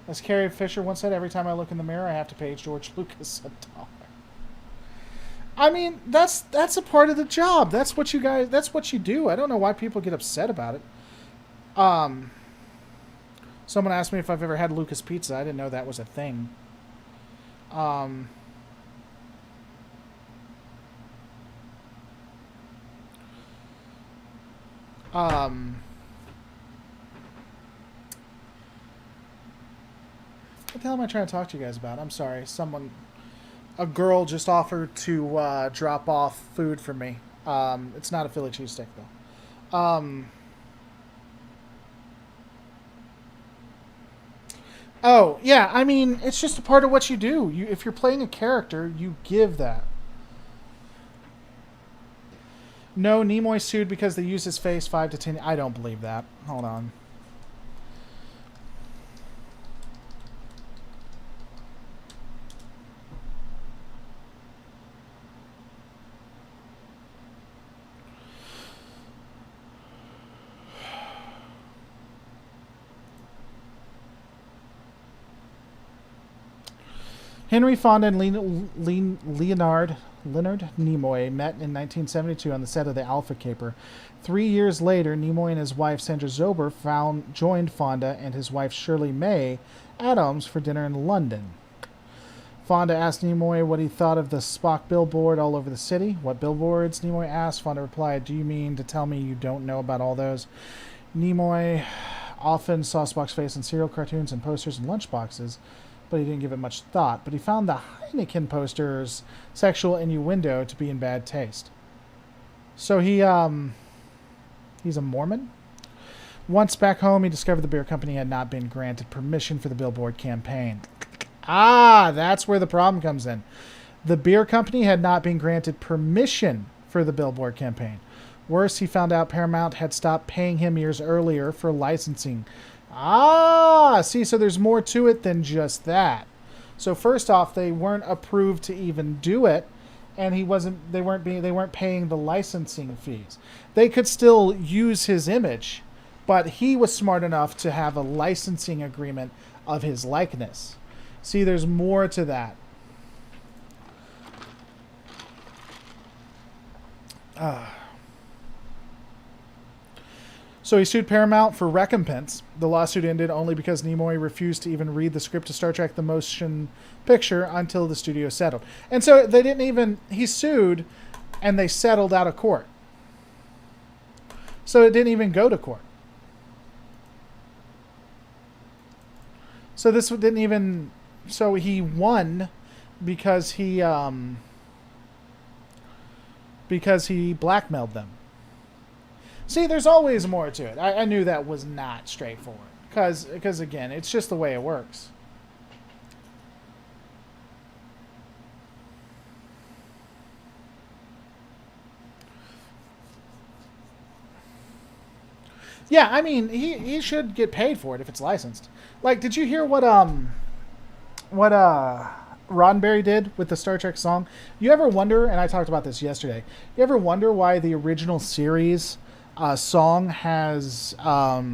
As Carrie Fisher once said, every time I look in the mirror, I have to pay George Lucas $1. I mean, that's a part of the job. That's what you do. I don't know why people get upset about it. Someone asked me if I've ever had Lucas Pizza. I didn't know that was a thing. What the hell am I trying to talk to you guys about? I'm sorry. A girl just offered to drop off food for me. It's not a Philly cheesesteak, though. Oh, yeah, I mean, it's just a part of what you do. If you're playing a character, you give that. No, Nimoy sued because they used his face 5 to 10... I don't believe that. Hold on. Henry Fonda and Leonard Nimoy met in 1972 on the set of The Alpha Caper. 3 years later, Nimoy and his wife Sandra Zober joined Fonda and his wife Shirley May Adams for dinner in London. Fonda asked Nimoy what he thought of the Spock billboard all over the city. What billboards? Nimoy asked. Fonda replied, "Do you mean to tell me you don't know about all those?" Nimoy often saw Spock's face in serial cartoons and posters and lunchboxes, but he didn't give it much thought. But he found the Heineken poster's sexual innuendo to be in bad taste. So he's a Mormon? Once back home, he discovered the beer company had not been granted permission for the billboard campaign. Ah, that's where the problem comes in. The beer company had not been granted permission for the billboard campaign. Worse, he found out Paramount had stopped paying him years earlier for licensing. Ah, see, so there's more to it than just that. So first off, they weren't approved to even do it, and they weren't paying the licensing fees. They could still use his image, but he was smart enough to have a licensing agreement of his likeness. See, there's more to that. So he sued Paramount for recompense. The lawsuit ended only because Nimoy refused to even read the script to Star Trek: The Motion Picture until the studio settled. And so he sued and they settled out of court. So it didn't even go to court. So so he won because he blackmailed them. See, there's always more to it. I knew that was not straightforward. Because again, it's just the way it works. Yeah, I mean, he should get paid for it if it's licensed. Like, did you hear what Roddenberry did with the Star Trek song? You ever wonder, and I talked about this yesterday, you ever wonder why the original series song has hold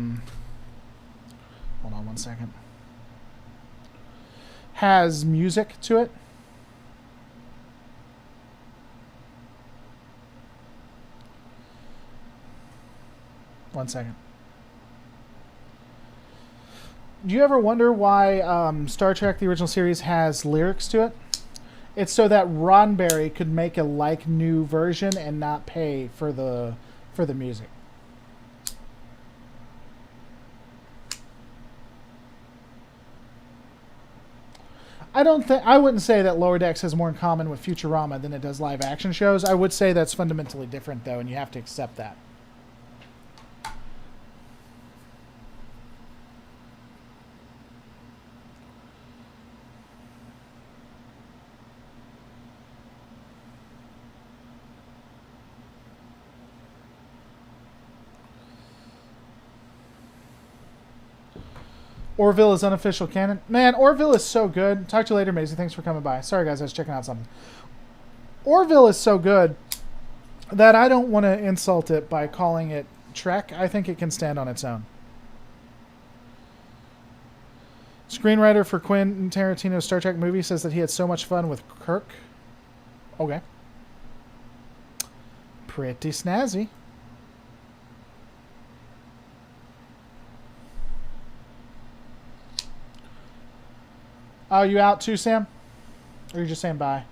on one second. Has music to it? One second. Do you ever wonder why Star Trek, the original series, has lyrics to it? It's so that Roddenberry could make a new version and not pay for the music. I wouldn't say that Lower Decks has more in common with Futurama than it does live action shows. I would say that's fundamentally different though, and you have to accept that. Orville is unofficial canon. Man, Orville is so good. Talk to you later, Maisie. Thanks for coming by. Sorry, guys. I was checking out something. Orville is so good that I don't want to insult it by calling it Trek. I think it can stand on its own. Screenwriter for Quentin Tarantino's Star Trek movie says that he had so much fun with Kirk. Okay. Pretty snazzy. Oh, you out too, Sam? Or are you just saying bye?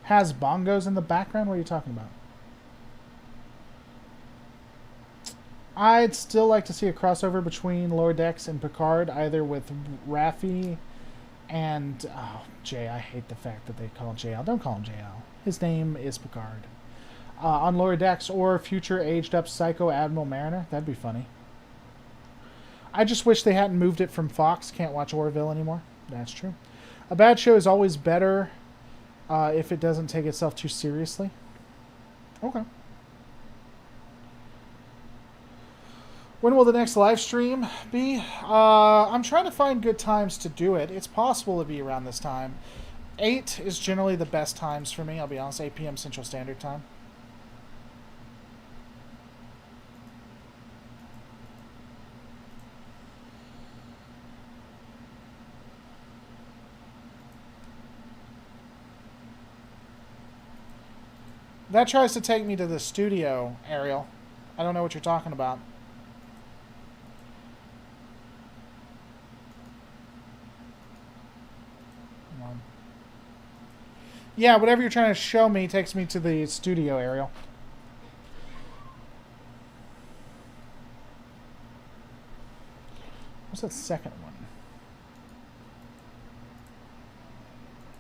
Has bongos in the background? What are you talking about? I'd still like to see a crossover between Lower Decks and Picard, either with Raffi and... Oh, Jay. I hate the fact that they call JL. Don't call him JL. His name is Picard. On Lower Decks, or future aged-up Psycho Admiral Mariner. That'd be funny. I just wish they hadn't moved it from Fox. Can't watch Orville anymore. That's true. A bad show is always better if it doesn't take itself too seriously. Okay. When will the next live stream be? I'm trying to find good times to do it. It's possible to be around this time. 8 is generally the best times for me, I'll be honest. 8 p.m. Central Standard Time. That tries to take me to the studio, Ariel. I don't know what you're talking about. Yeah, whatever you're trying to show me takes me to the studio, Ariel. What's that second one?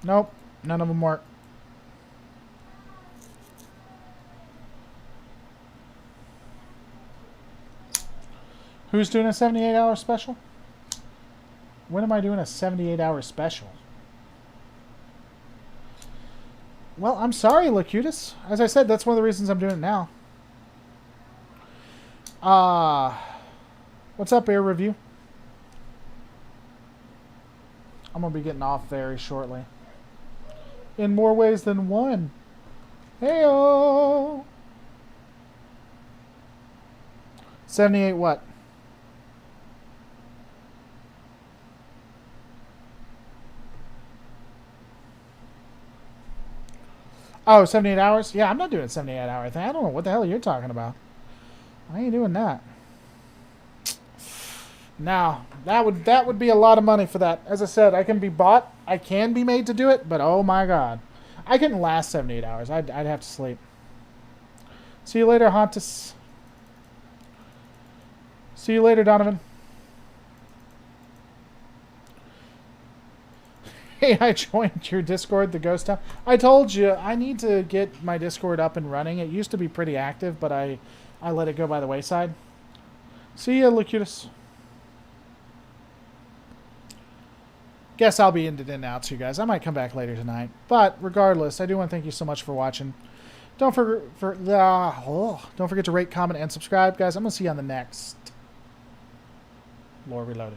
Nope, none of them work. Who's doing a 78-hour special? When am I doing a 78-hour special? Well, I'm sorry, Locutus. As I said, that's one of the reasons I'm doing it now. What's up, Air Review? I'm going to be getting off very shortly. In more ways than one. Hey-oh! 78 what? Oh, 78 hours? Yeah, I'm not doing a 78-hour thing. I don't know what the hell you're talking about. I ain't doing that. Now, that would be a lot of money for that. As I said, I can be bought. I can be made to do it, but oh my god. I couldn't last 78 hours. I'd have to sleep. See you later, Hontus. See you later, Donovan. Hey, I joined your Discord, the Ghost Town. I told you, I need to get my Discord up and running. It used to be pretty active, but I let it go by the wayside. See ya, Locutus. Guess I'll be in and out too, guys. I might come back later tonight. But regardless, I do want to thank you so much for watching. Don't forget to rate, comment, and subscribe, guys. I'm gonna see you on the next Lore Reloaded.